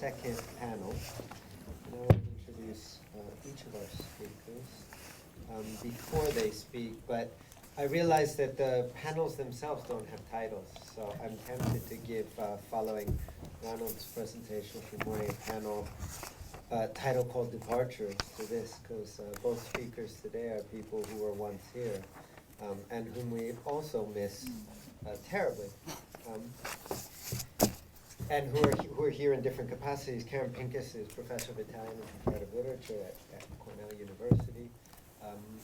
second panel. And I will introduce each of our speakers before they speak, but I realize that the panels themselves don't have titles, so I'm tempted to give, following Ronald's presentation from morning panel, title called Departures to this, because both speakers today are people who were once here and whom we also miss terribly. And who are here in different capacities. Karen Pinkus is professor of Italian and comparative literature at Cornell University.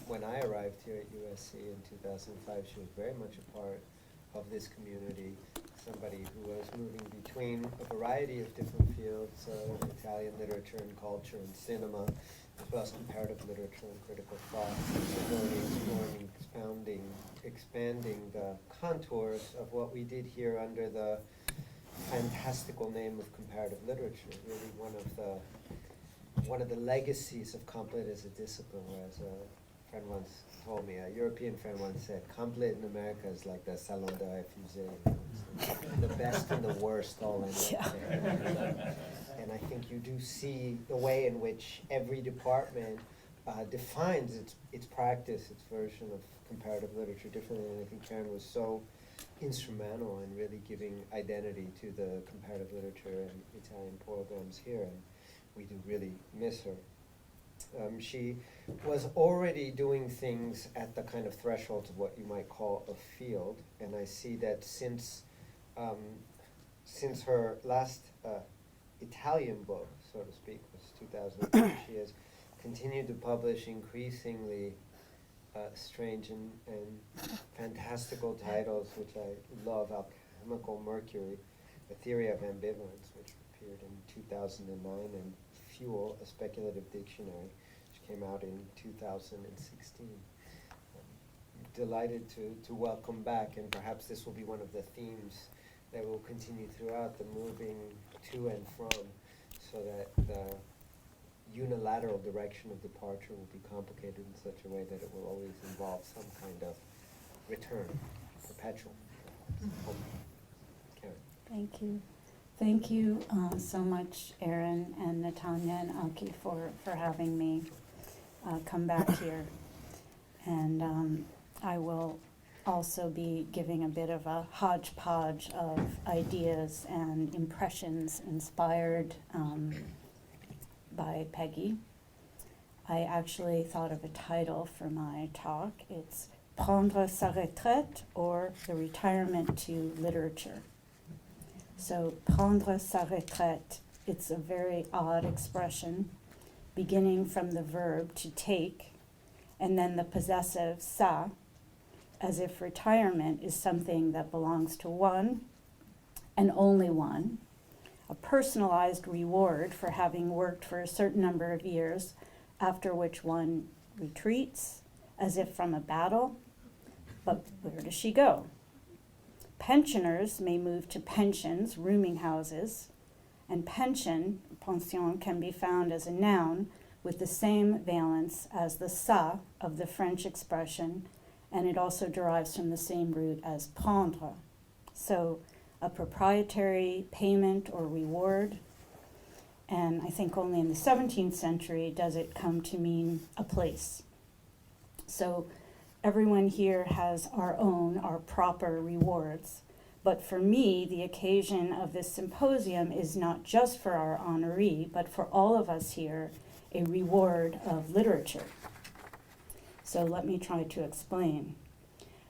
When I arrived here at USC in 2005, she was very much a part of this community, somebody who was moving between a variety of different fields, Italian literature and culture and cinema, as well as comparative literature and critical thought, exploring, expanding the contours of what we did here under the fantastical name of comparative literature, really one of the legacies of complet as a discipline, whereas a friend once told me, a European friend once said, complet in America is like the Salon de Réfugiés, the best and the worst all in one thing. And I think you do see the way in which every department defines its practice, its version of comparative literature differently, and I think Karen was so instrumental in really giving identity to the comparative literature and Italian programs here, and we do really miss her. She was already doing things at the kind of thresholds of what you might call a field, and I see that since her last Italian book, so to speak, was 2003, she has continued to publish increasingly strange and fantastical titles, which I love. Alchemical Mercury, A Theory of Ambivalence, which appeared in 2009, and Fuel, A Speculative Dictionary, which came out in 2016. Delighted to welcome back, and perhaps this will be one of the themes that will continue throughout, the moving to and from, so that the unilateral direction of departure will be complicated in such a way that it will always involve some kind of return, perpetual. Karen. Thank you. Thank you so much, Aaron and Natanya and Aki, for having me come back here. And I will also be giving a bit of a hodgepodge of ideas and impressions inspired by Peggy. I actually thought of a title for my talk. It's Prendre sa retraite, or The Retirement to Literature. So, prendre sa retraite, it's a very odd expression, beginning from the verb to take, and then the possessive sa, as if retirement is something that belongs to one, and only one, a personalized reward for having worked for a certain number of years, after which one retreats, as if from a battle. But where does she go? Pensioners may move to pensions, rooming houses, and pension, pension, can be found as a noun with the same valence as the ça of the French expression, and it also derives from the same root as prendre. So a proprietary payment or reward, and I think only in the 17th century does it come to mean a place. So everyone here has our proper rewards. But for me, the occasion of this symposium is not just for our honoree, but for all of us here, a reward of literature. So let me try to explain.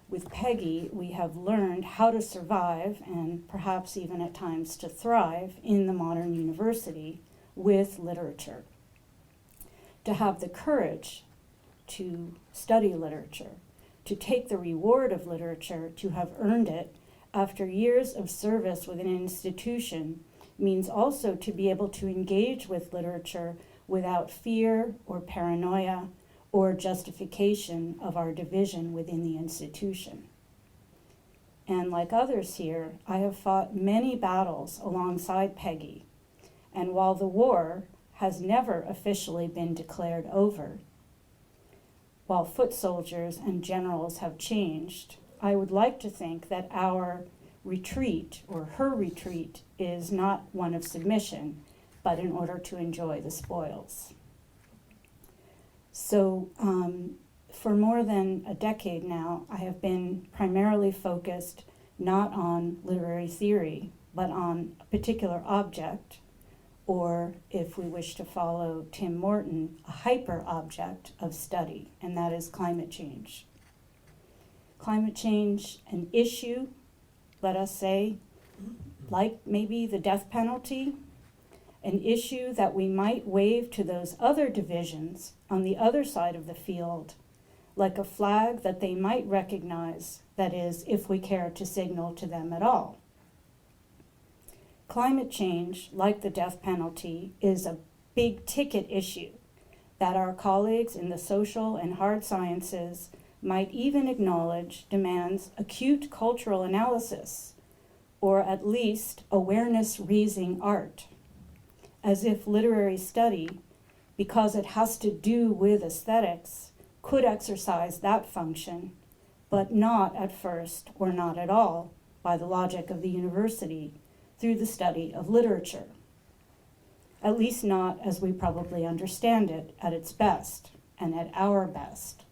With Peggy, we have learned how to survive, and perhaps even at times to thrive, in the modern university with literature. To have the courage to study literature, to take the reward of literature, to have earned it after years of service with an institution, means also to be able to engage with literature without fear or paranoia or justification of our division within the institution. And like others here, I have fought many battles alongside Peggy, and while the war has never officially been declared over, while foot soldiers and generals have changed, I would like to think that our retreat, or her retreat, is not one of submission, but in order to enjoy the spoils. So for more than a decade now, I have been primarily focused not on literary theory, but on a particular object, or if we wish to follow Tim Morton, a hyper-object of study, and that is climate change. Climate change, an issue, let us say, like maybe the death penalty, an issue that we might wave to those other divisions on the other side of the field, like a flag that they might recognize, that is, if we care to signal to them at all. Climate change, like the death penalty, is a big ticket issue that our colleagues in the social and hard sciences might even acknowledge demands acute cultural analysis, or at least awareness-raising art, as if literary study, because it has to do with aesthetics, could exercise that function, but not at first or not at all, by the logic of the university, through the study of literature. At least not as we probably understand it at its best and at our best.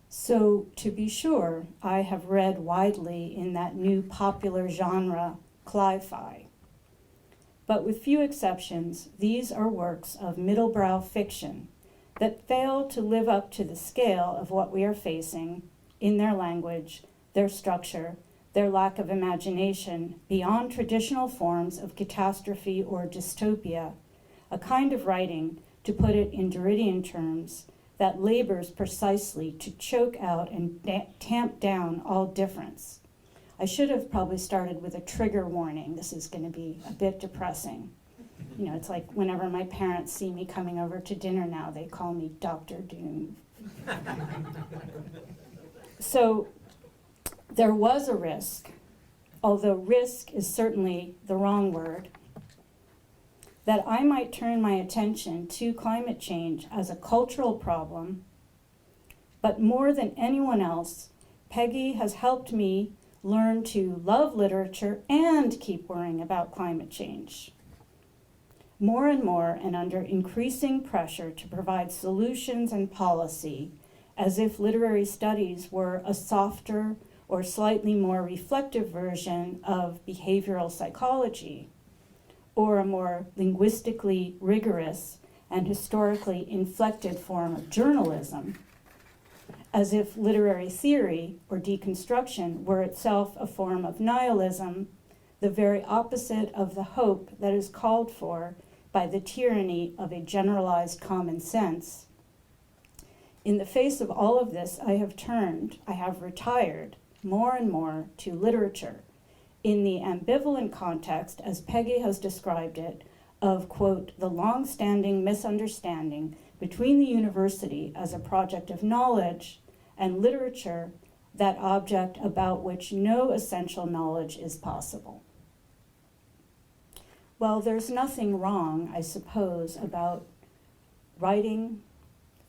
So, to be sure, I have read widely in that new popular genre, cli-fi. But with few exceptions, these are works of middlebrow fiction that fail to live up to the scale of what we are facing in their language, their structure, their lack of imagination beyond traditional forms of catastrophe or dystopia, a kind of writing, to put it in Derridian terms, that labors precisely to choke out and tamp down all difference. I should have probably started with a trigger warning. This is going to be a bit depressing. You know, it's like whenever my parents see me coming over to dinner now, they call me Dr. Doom. So there was a risk, although risk is certainly the wrong word, that I might turn my attention to climate change as a cultural problem, but more than anyone else, Peggy has helped me learn to love literature and keep worrying about climate change. More and more, and under increasing pressure to provide solutions and policy, as if literary studies were a softer or slightly more reflective version of behavioral psychology, or a more linguistically rigorous and historically inflected form of journalism, as if literary theory or deconstruction were itself a form of nihilism, the very opposite of the hope that is called for by the tyranny of a generalized common sense. In the face of all of this, I have retired more and more to literature, in the ambivalent context, as Peggy has described it, of, quote, the long-standing misunderstanding between the university as a project of knowledge and literature, that object about which no essential knowledge is possible. Well, there's nothing wrong, I suppose, about writing,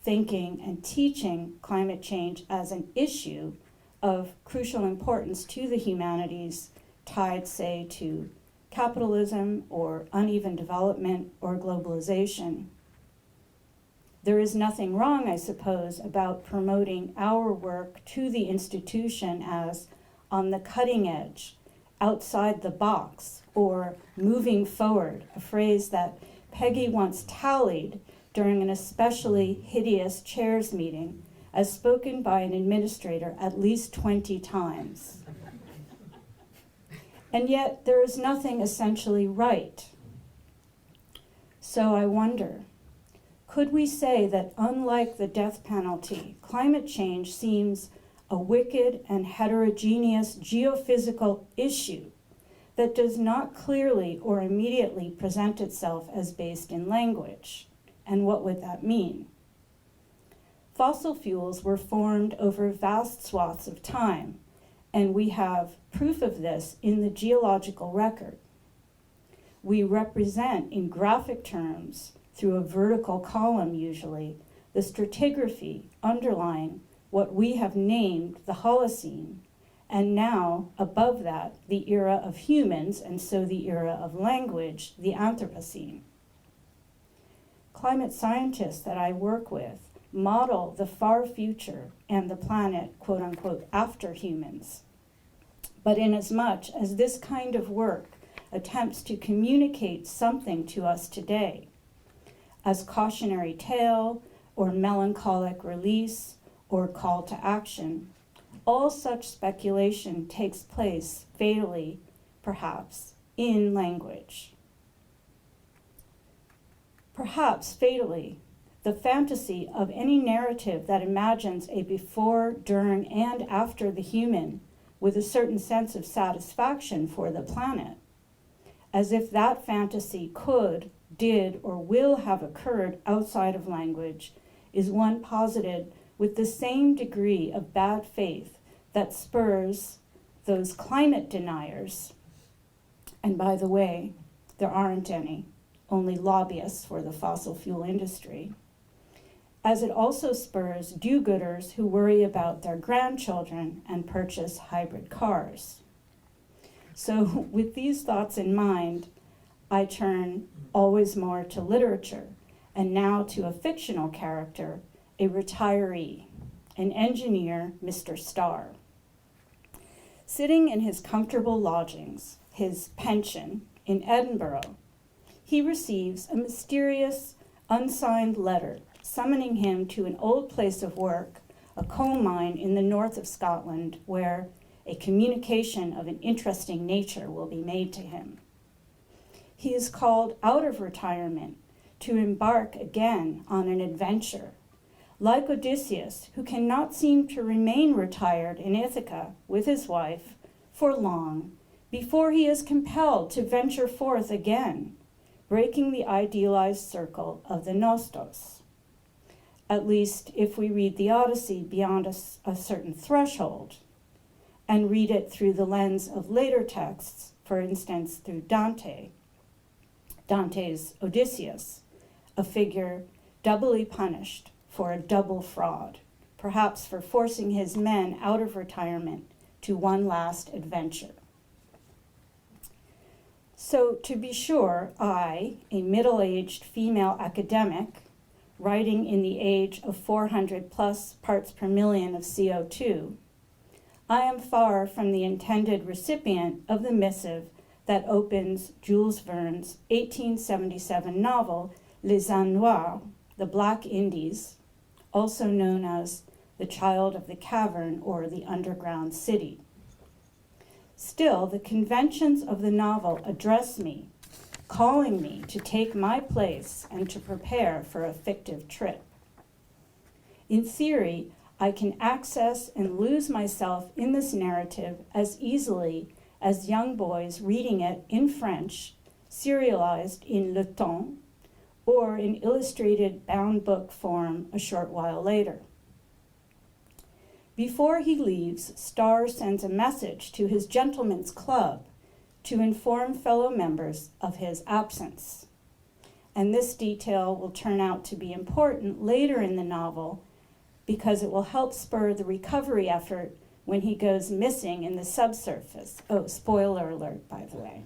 thinking, and teaching climate change as an issue of crucial importance to the humanities, tied, say, to capitalism or uneven development or globalization. There is nothing wrong, I suppose, about promoting our work to the institution as on the cutting edge, outside the box, or moving forward, a phrase that Peggy once tallied during an especially hideous chairs meeting, as spoken by an administrator at least 20 times. And yet, there is nothing essentially right. So I wonder, could we say that unlike the death penalty, climate change seems a wicked and heterogeneous geophysical issue that does not clearly or immediately present itself as based in language? And what would that mean? Fossil fuels were formed over vast swaths of time, and we have proof of this in the geological record. We represent in graphic terms, through a vertical column usually, the stratigraphy underlying what we have named the Holocene, And now, above that, the era of humans, and so the era of language, the Anthropocene. Climate scientists that I work with model the far future and the planet, quote unquote, after humans. But inasmuch as this kind of work attempts to communicate something to us today, as cautionary tale or melancholic release or call to action, all such speculation takes place fatally, perhaps, in language. Perhaps fatally, the fantasy of any narrative that imagines a before, during, and after the human with a certain sense of satisfaction for the planet, as if that fantasy could, did, or will have occurred outside of language, is one posited with the same degree of bad faith that spurs those climate deniers, and by the way, there aren't any, only lobbyists for the fossil fuel industry, as it also spurs do-gooders who worry about their grandchildren and purchase hybrid cars. So with these thoughts in mind, I turn always more to literature, and now to a fictional character, a retiree, an engineer, Mr. Starr. Sitting in his comfortable lodgings, his pension, in Edinburgh, he receives a mysterious, unsigned letter summoning him to an old place of work, a coal mine in the north of Scotland, where a communication of an interesting nature will be made to him. He is called out of retirement to embark again on an adventure, like Odysseus, who cannot seem to remain retired in Ithaca with his wife for long before he is compelled to venture forth again, breaking the idealized circle of the Nostos. At least if we read the Odyssey beyond a certain threshold, and read it through the lens of later texts, for instance, through Dante's Odysseus, a figure doubly punished for a double fraud, perhaps for forcing his men out of retirement to one last adventure. So to be sure, I, a middle-aged female academic, writing in the age of 400 plus parts per million of CO2, I am far from the intended recipient of the missive that opens Jules Verne's 1877 novel, Les Indes Noires, The Black Indies, also known as The Child of the Cavern or The Underground City. Still, the conventions of the novel address me, calling me to take my place and to prepare for a fictive trip. In theory, I can access and lose myself in this narrative as easily as young boys reading it in French, serialized in Le Temps, or in illustrated bound book form a short while later. Before he leaves, Starr sends a message to his gentlemen's club to inform fellow members of his absence. And this detail will turn out to be important later in the novel because it will help spur the recovery effort when he goes missing in the subsurface. Oh, spoiler alert, by the way.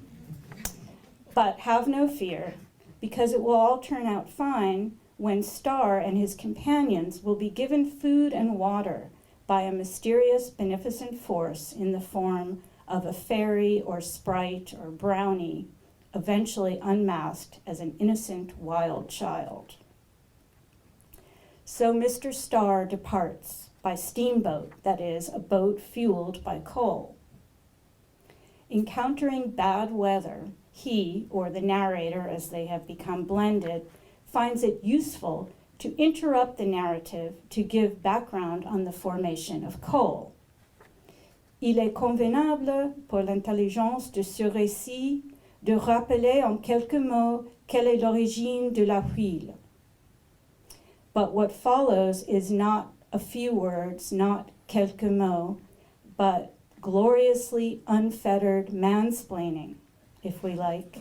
But have no fear, because it will all turn out fine when Starr and his companions will be given food and water by a mysterious, beneficent force in the form of a fairy or sprite or brownie, eventually unmasked as an innocent wild child. So Mr. Starr departs by steamboat, that is, a boat fueled by coal. Encountering bad weather, he, or the narrator as they have become blended, finds it useful to interrupt the narrative to give background on the formation of coal. Il est convenable pour l'intelligence de ce récit de rappeler en quelques mots quelle est l'origine de la huile. But what follows is not a few words, not quelques mots, but gloriously unfettered mansplaining, if we like.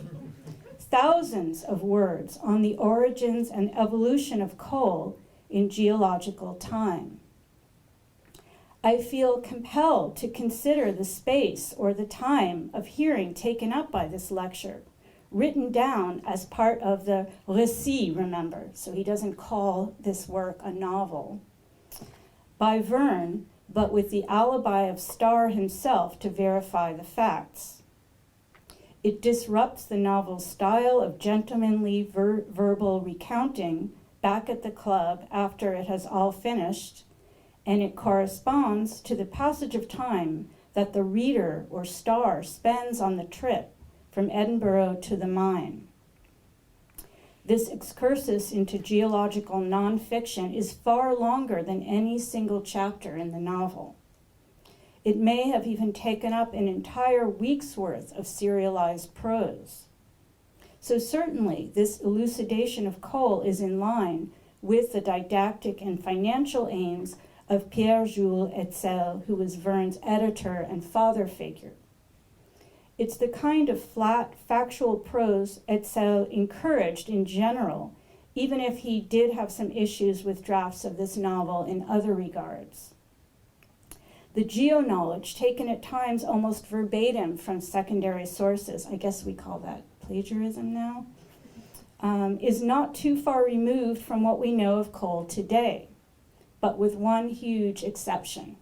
Thousands of words on the origins and evolution of coal in geological time. I feel compelled to consider the space or the time of hearing taken up by this lecture, written down as part of the récit, remember, so he doesn't call this work a novel, by Verne, but with the alibi of Starr himself to verify the facts. It disrupts the novel's style of gentlemanly verbal recounting back at the club after it has all finished, and it corresponds to the passage of time that the reader or Starr spends on the trip from Edinburgh to the mine. This excursus into geological nonfiction is far longer than any single chapter in the novel. It may have even taken up an entire week's worth of serialized prose. So certainly, this elucidation of coal is in line with the didactic and financial aims of Pierre-Jules Hetzel, who was Verne's editor and father figure. It's the kind of flat, factual prose Hetzel encouraged in general, even if he did have some issues with drafts of this novel in other regards. The geo-knowledge, taken at times almost verbatim from secondary sources, I guess we call that plagiarism now, is not too far removed from what we know of coal today, but with one huge exception.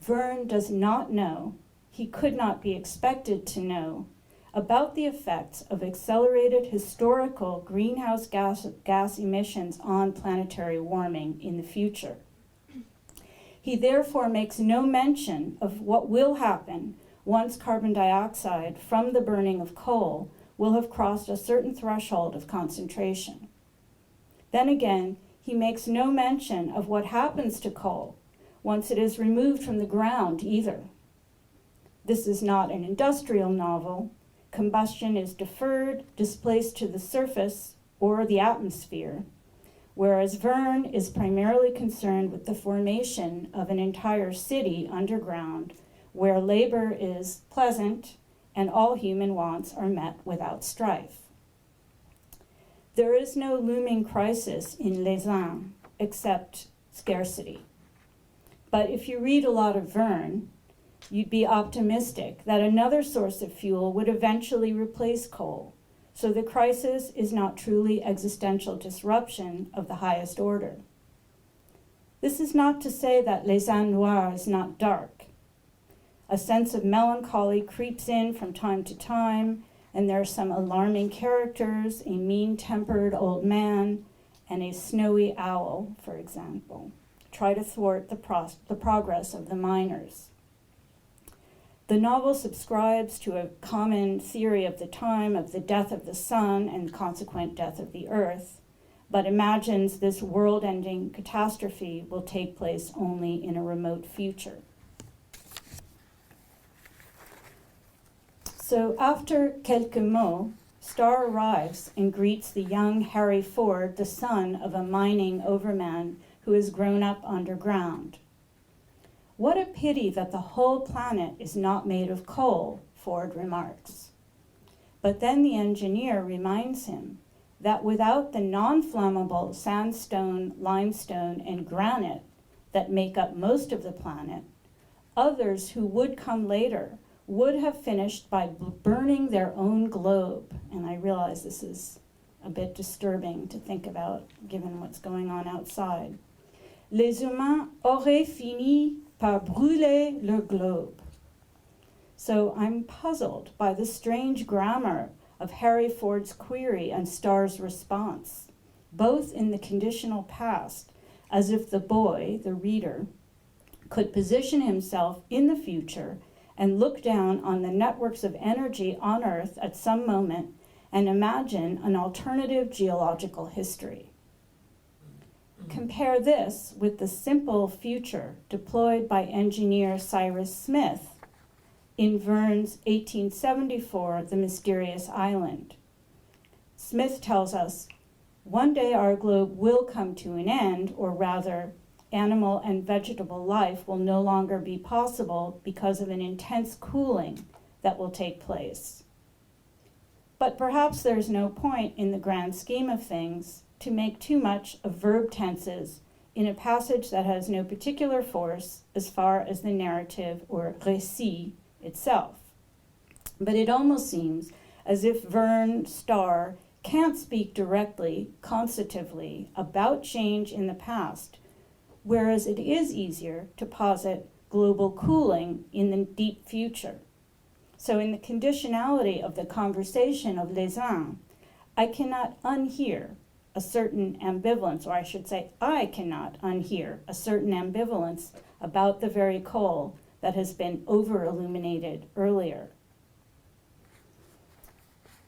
Verne does not know, he could not be expected to know, about the effects of accelerated historical greenhouse gas emissions on planetary warming in the future. He therefore makes no mention of what will happen once carbon dioxide from the burning of coal will have crossed a certain threshold of concentration. Then again, he makes no mention of what happens to coal once it is removed from the ground either. This is not an industrial novel. Combustion is deferred, displaced to the surface or the atmosphere, whereas Verne is primarily concerned with the formation of an entire city underground where labor is pleasant and all human wants are met without strife. There is no looming crisis in Les Uns except scarcity. But if you read a lot of Verne, you'd be optimistic that another source of fuel would eventually replace coal. So the crisis is not truly existential disruption of the highest order. This is not to say that Les Uns Noirs is not dark. A sense of melancholy creeps in from time to time, and there are some alarming characters, a mean-tempered old man, and a snowy owl, for example, try to thwart the progress of the miners. The novel subscribes to a common theory of the time of the death of the sun and consequent death of the earth, but imagines this world-ending catastrophe will take place only in a remote future. So after quelques mots, Starr arrives and greets the young Harry Ford, the son of a mining overman who has grown up underground. What a pity that the whole planet is not made of coal, Ford remarks. But then the engineer reminds him that without the non-flammable sandstone, limestone, and granite that make up most of the planet, others who would come later would have finished by burning their own globe. And I realize this is a bit disturbing to think about given what's going on outside. Les humains auraient fini par brûler leur globe. So I'm puzzled by the strange grammar of Harry Ford's query and Starr's response, both in the conditional past, as if the boy, the reader, could position himself in the future and look down on the networks of energy on Earth at some moment and imagine an alternative geological history. Compare this with the simple future deployed by engineer Cyrus Smith in Verne's 1874, The Mysterious Island. Smith tells us, one day our globe will come to an end, or rather, animal and vegetable life will no longer be possible because of an intense cooling that will take place. But perhaps there's no point in the grand scheme of things to make too much of verb tenses in a passage that has no particular force as far as the narrative or récit itself. But it almost seems as if Verne Starr can't speak directly, constitutively, about change in the past, whereas it is easier to posit global cooling in the deep future. So in the conditionality of the conversation of Les Uns, I cannot unhear a certain ambivalence, or I should say, I cannot unhear a certain ambivalence about the very coal that has been over-illuminated earlier.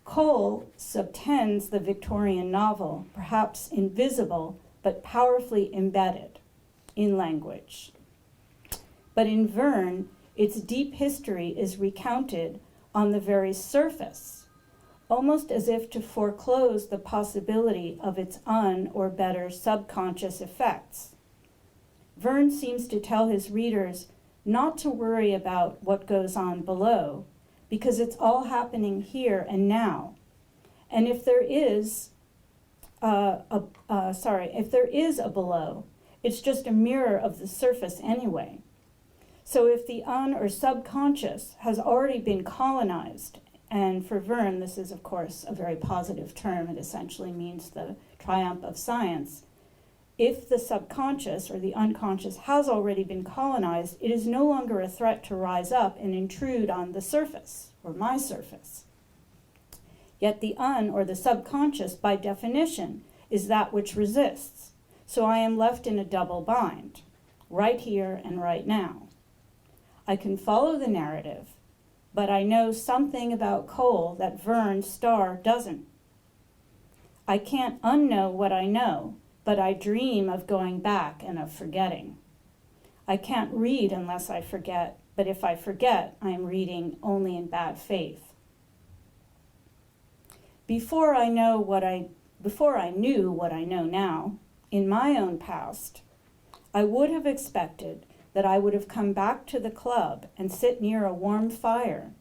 Coal subtends the Victorian novel, perhaps invisible, but powerfully embedded in language. But in Verne, its deep history is recounted on the very surface, almost as if to foreclose the possibility of its or better, subconscious effects. Verne seems to tell his readers not to worry about what goes on below, because it's all happening here and now. And if there is if there is a below, it's just a mirror of the surface anyway. So if the or subconscious has already been colonized, and for Verne, this is, of course, a very positive term. It essentially means the triumph of science. If the subconscious or the unconscious has already been colonized, it is no longer a threat to rise up and intrude on the surface, or my surface. Yet the or the subconscious, by definition, is that which resists. So I am left in a double bind, right here and right now. I can follow the narrative, but I know something about coal that Verne Starr doesn't. I can't unknow what I know, but I dream of going back and of forgetting. I can't read unless I forget, but if I forget, I am reading only in bad faith. Before I knew what I know now, in my own past, I would have expected that I would have come back to the club and sit near a warm fire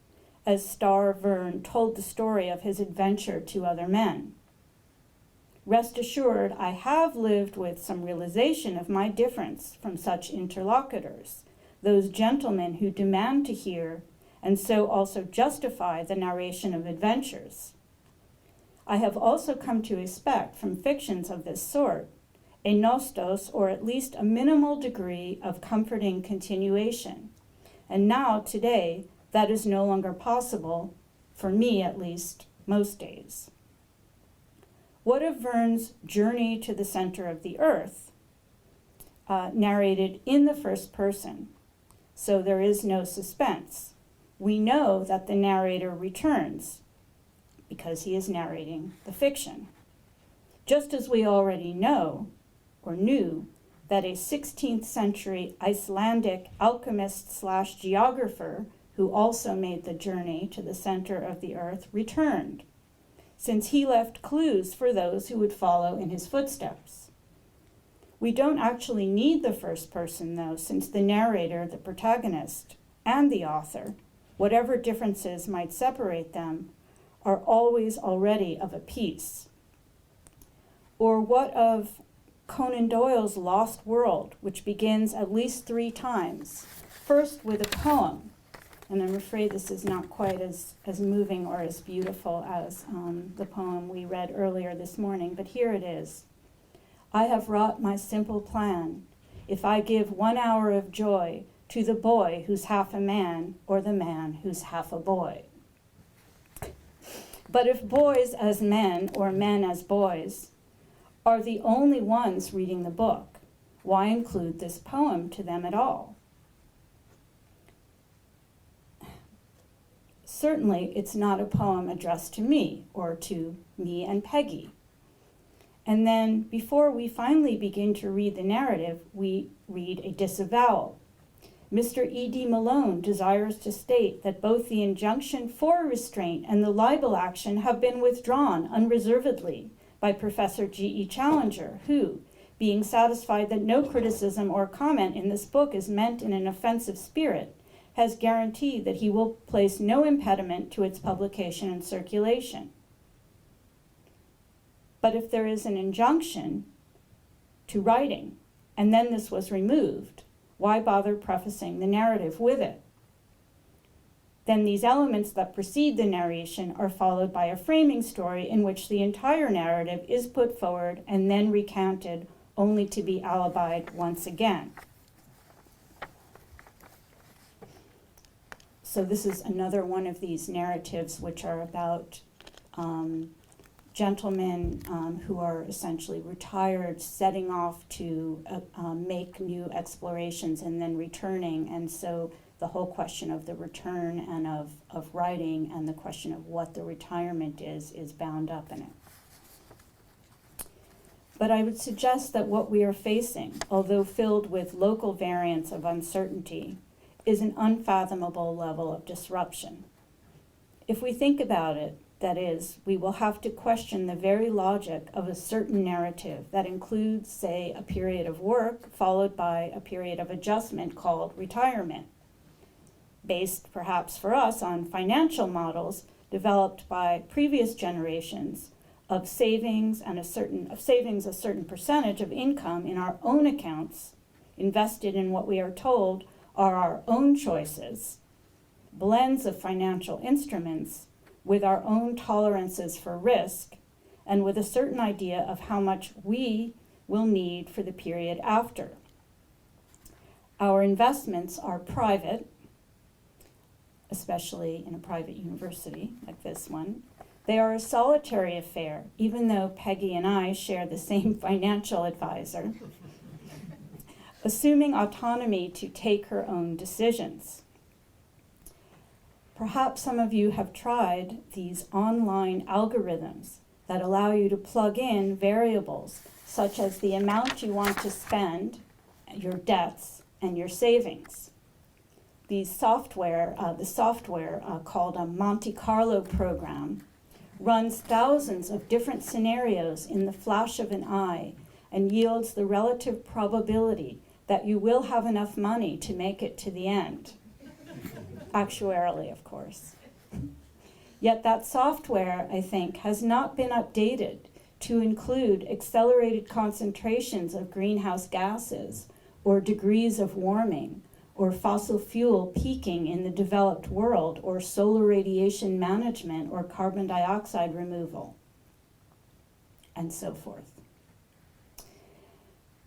as Starr Verne told the story of his adventure to other men. Rest assured, I have lived with some realization of my difference from such interlocutors, those gentlemen who demand to hear and so also justify the narration of adventures. I have also come to expect from fictions of this sort a nostos, or at least a minimal degree of comforting continuation. And now, today, that is no longer possible, for me at least, most days. What of Verne's journey to the center of the earth, narrated in the first person? So there is no suspense. We know that the narrator returns because he is narrating the fiction. Just as we already know, or knew, that a 16th century Icelandic alchemist/geographer who also made the journey to the center of the earth returned, since he left clues for those who would follow in his footsteps. We don't actually need the first person, though, since the narrator, the protagonist, and the author, whatever differences might separate them, are always already of a piece. Or what of Conan Doyle's Lost World, which begins at least 3 times, first with a poem, and I'm afraid this is not quite as moving or as beautiful as the poem we read earlier this morning, but here it is. I have wrought my simple plan. If I give 1 hour of joy to the boy who's half a man, or the man who's half a boy. But if boys as men, or men as boys, are the only ones reading the book, why include this poem to them at all? Certainly, it's not a poem addressed to me, or to me and Peggy. And then, before we finally begin to read the narrative, we read a disavowal. Mr. E.D. Malone desires to state that both the injunction for restraint and the libel action have been withdrawn unreservedly by Professor G.E. Challenger, who, being satisfied that no criticism or comment in this book is meant in an offensive spirit, has guaranteed that he will place no impediment to its publication and circulation. But if there is an injunction to writing and then this was removed. Why bother prefacing the narrative with it? Then these elements that precede the narration are followed by a framing story in which the entire narrative is put forward and then recounted, only to be alibied once again. So this is another one of these narratives which are about gentlemen who are essentially retired, setting off to make new explorations and then returning. And so the whole question of the return and of writing and the question of what the retirement is bound up in it. But I would suggest that what we are facing, although filled with local variants of uncertainty, is an unfathomable level of disruption. If we think about it, that is, we will have to question the very logic of a certain narrative that includes, say, a period of work followed by a period of adjustment called retirement, based perhaps for us on financial models developed by previous generations of savings a certain percentage of income in our own accounts, invested in what we are told are our own choices, blends of financial instruments with our own tolerances for risk, and with a certain idea of how much we will need for the period after. Our investments are private, especially in a private university like this one. They are a solitary affair, even though Peggy and I share the same financial advisor, assuming autonomy to take her own decisions. Perhaps some of you have tried these online algorithms that allow you to plug in variables such as the amount you want to spend, your debts, and your savings. The software called a Monte Carlo program runs thousands of different scenarios in the flash of an eye and yields the relative probability that you will have enough money to make it to the end. Actuarially, of course. Yet that software, I think, has not been updated to include accelerated concentrations of greenhouse gases or degrees of warming or fossil fuel peaking in the developed world or solar radiation management or carbon dioxide removal, and so forth.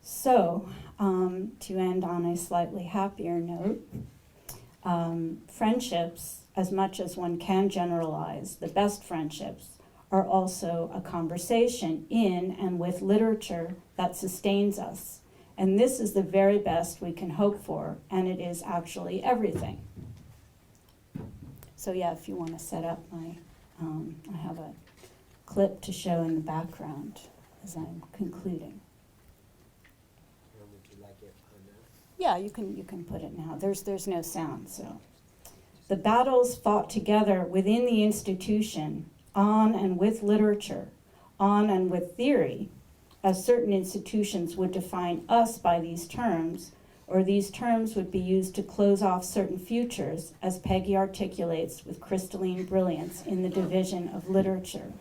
So, to end on a slightly happier note, friendships, as much as one can generalize, the best friendships are also a conversation in and with literature that sustains us. And this is the very best we can hope for, and it is actually everything. So yeah, if you want to set up my, I have a clip to show in the background as I'm concluding. Would you like it on now? Yeah, you can put it now. There's no sound, so. The battles fought together within the institution, on and with literature, on and with theory, as certain institutions would define us by these terms, or these terms would be used to close off certain futures, as Peggy articulates with crystalline brilliance in the division of literature.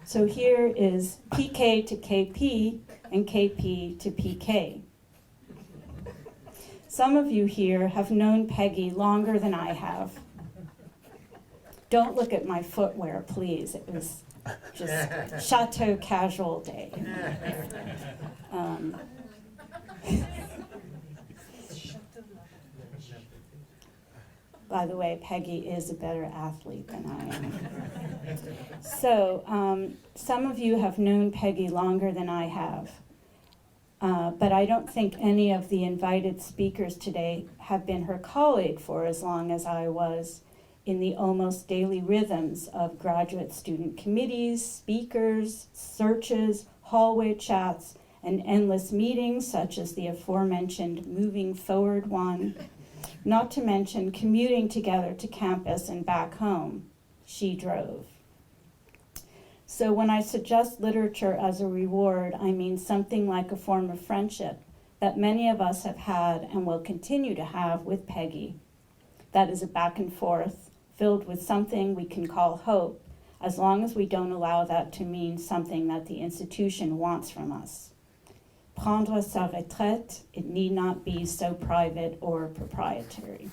So here is PK to KP and KP to PK. Some of you here have known Peggy longer than I have. Don't look at my footwear, please. It was just chateau casual day. By the way, Peggy is a better athlete than I am. So some of you have known Peggy longer than I have. But I don't think any of the invited speakers today have been her colleague for as long as I was in the almost daily rhythms of graduate student committees, speakers, searches, hallway chats, and endless meetings such as the aforementioned Moving Forward one, not to mention commuting together to campus and back home. She drove. So when I suggest literature as a reward, I mean something like a form of friendship that many of us have had and will continue to have with Peggy. That is a back and forth filled with something we can call hope, as long as we don't allow that to mean something that the institution wants from us. prendre sa retraite, it need not be so private or proprietary.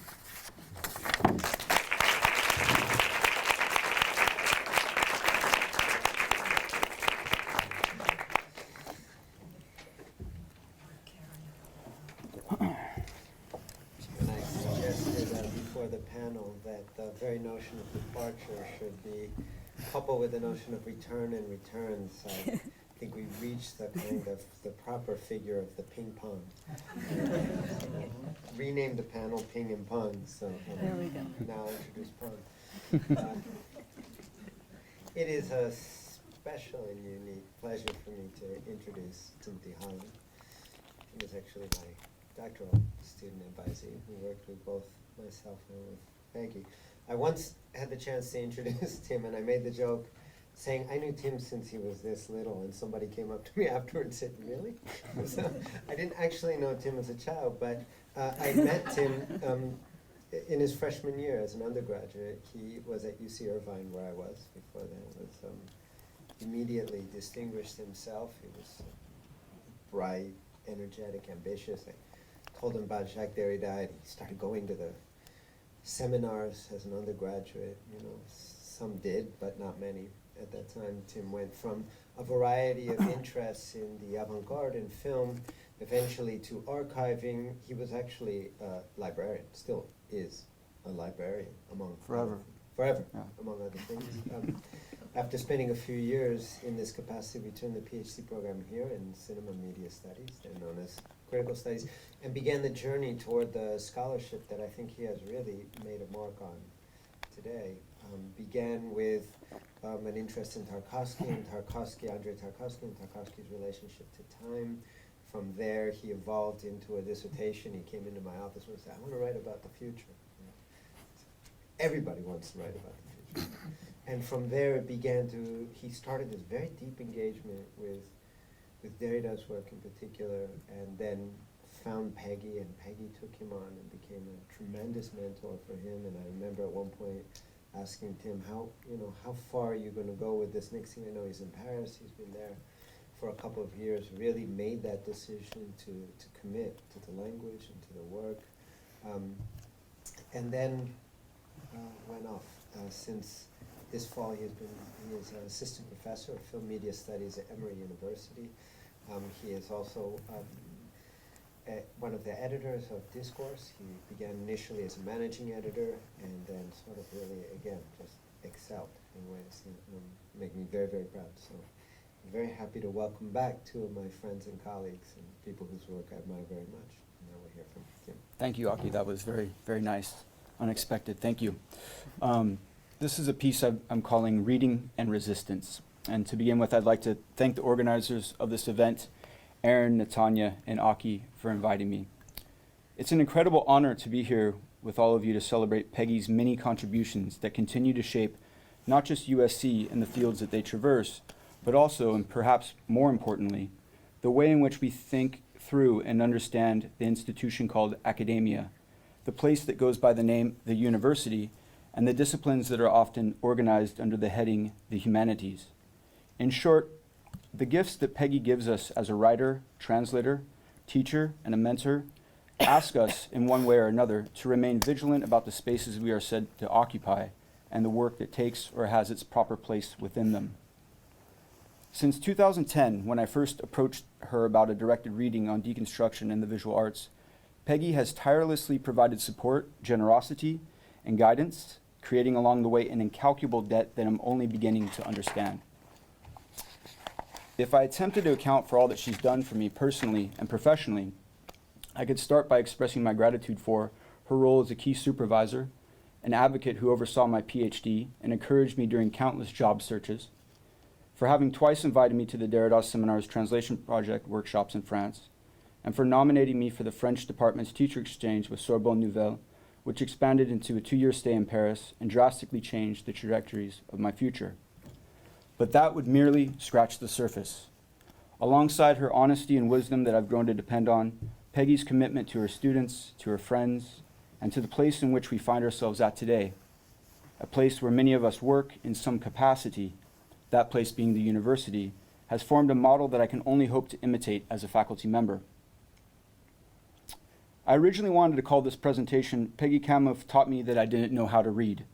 And I suggested before the panel that the very notion of departure should be coupled with the notion of return and returns. I think we reached the kind of the proper figure of the ping pong. Rename the panel Ping and Pong, so There we go. now introduce Pong. It is a special and unique pleasure for me to introduce Tim Holland. He was actually my doctoral student advisee who worked with both myself and with Peggy. I once had the chance to introduce Tim, and I made the joke saying I knew Tim since he was this little, and somebody came up to me afterwards and said, "Really?" So I didn't actually know Tim as a child, but I met Tim in his freshman year as an undergraduate. He was at UC Irvine, where I was before that. Was immediately distinguished himself. He was bright, energetic, ambitious. I told him about Jacques Derrida, and he started going to the seminars as an undergraduate. You know, some did, but not many. At that time, Tim went from a variety of interests in the avant-garde and film, eventually to archiving. He was actually a librarian, still is a librarian among Forever. Forever, Yeah. among other things. After spending a few years in this capacity, we returned the PhD program here in Cinema Media Studies, they're known as Critical Studies, and began the journey toward the scholarship that I think he has really made a mark on today. Began with an interest in Tarkovsky, and Andrei Tarkovsky, and Tarkovsky's relationship to time. From there, he evolved into a dissertation. He came into my office and said, "I want to write about the future." Everybody wants to write about the future. And from there, it began to, he started this very deep engagement with Derrida's work in particular, and then found Peggy, and Peggy took him on and became a tremendous mentor for him. And I remember at one point asking Tim, how far are you going to go with this? Next thing I know, he's in Paris. He's been there for a couple of years, really made that decision to commit to the language and to the work. And then went off. Since this fall, he is an assistant professor of film media studies at Emory University. He is also one of the editors of Discourse. He began initially as a managing editor, and then sort of really, again, just excelled in ways that make me very, very proud. So I'm very happy to welcome back two of my friends and colleagues and people whose work I admire very much. And now we'll hear from Tim. Thank you, Aki. That was very, very nice. Unexpected. Thank you. This is a piece I'm calling Reading and Resistance. And to begin with, I'd like to thank the organizers of this event, Aaron, Natanya, and Aki, for inviting me. It's an incredible honor to be here with all of you to celebrate Peggy's many contributions that continue to shape not just USC and the fields that they traverse, but also, and perhaps more importantly, the way in which we think through and understand the institution called academia, the place that goes by the name the university, and the disciplines that are often organized under the heading the humanities. In short, the gifts that Peggy gives us as a writer, translator, teacher, and a mentor ask us, in one way or another, to remain vigilant about the spaces we are said to occupy and the work that takes or has its proper place within them. Since 2010, when I first approached her about a directed reading on deconstruction and the visual arts, Peggy has tirelessly provided support, generosity, and guidance, creating along the way an incalculable debt that I'm only beginning to understand. If I attempted to account for all that she's done for me personally and professionally, I could start by expressing my gratitude for her role as a key supervisor, an advocate who oversaw my PhD and encouraged me during countless job searches, for having twice invited me to the Derrida Seminar's translation project workshops in France, and for nominating me for the French department's teacher exchange with Sorbonne Nouvelle, which expanded into a 2-year stay in Paris and drastically changed the trajectories of my future. But that would merely scratch the surface. Alongside her honesty and wisdom that I've grown to depend on, Peggy's commitment to her students, to her friends, and to the place in which we find ourselves at today, a place where many of us work in some capacity, that place being the university, has formed a model that I can only hope to imitate as a faculty member. I originally wanted to call this presentation Peggy Kamuf Taught Me That I Didn't Know How to Read.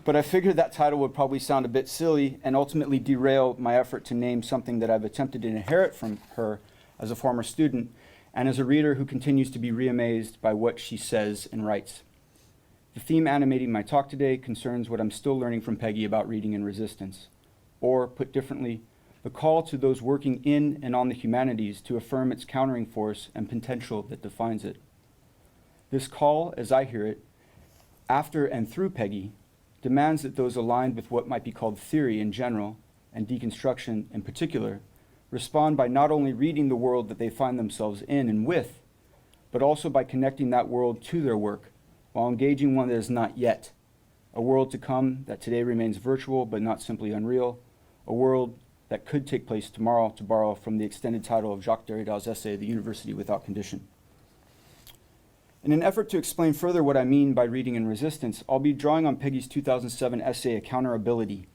But I figured that title would probably sound a bit silly and ultimately derail my effort to name something that I've attempted to inherit from her as a former student and as a reader who continues to be reamazed by what she says and writes. The theme animating my talk today concerns what I'm still learning from Peggy about reading and resistance, or, put differently, the call to those working in and on the humanities to affirm its countering force and potential that defines it. This call, as I hear it, after and through Peggy, demands that those aligned with what might be called theory in general, and deconstruction in particular, respond by not only reading the world that they find themselves in and with, but also by connecting that world to their work, while engaging one that is not yet, a world to come that today remains virtual but not simply unreal, a world that could take place tomorrow, to borrow from the extended title of Jacques Derrida's essay, The University Without Condition. In an effort to explain further what I mean by reading and resistance, I'll be drawing on Peggy's 2007 essay, Accountability,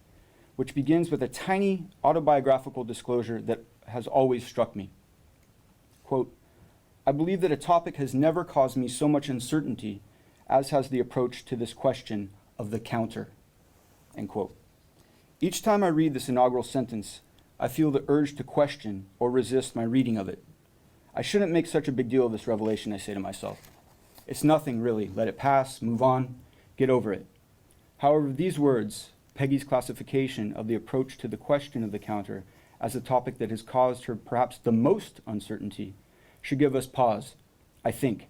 which begins with a tiny autobiographical disclosure that has always struck me. Quote, I believe that a topic has never caused me so much uncertainty as has the approach to this question of the counter, end quote. Each time I read this inaugural sentence, I feel the urge to question or resist my reading of it. I shouldn't make such a big deal of this revelation, I say to myself. It's nothing, really. Let it pass, move on, get over it. However, these words, Peggy's classification of the approach to the question of the counter as a topic that has caused her perhaps the most uncertainty, should give us pause, I think.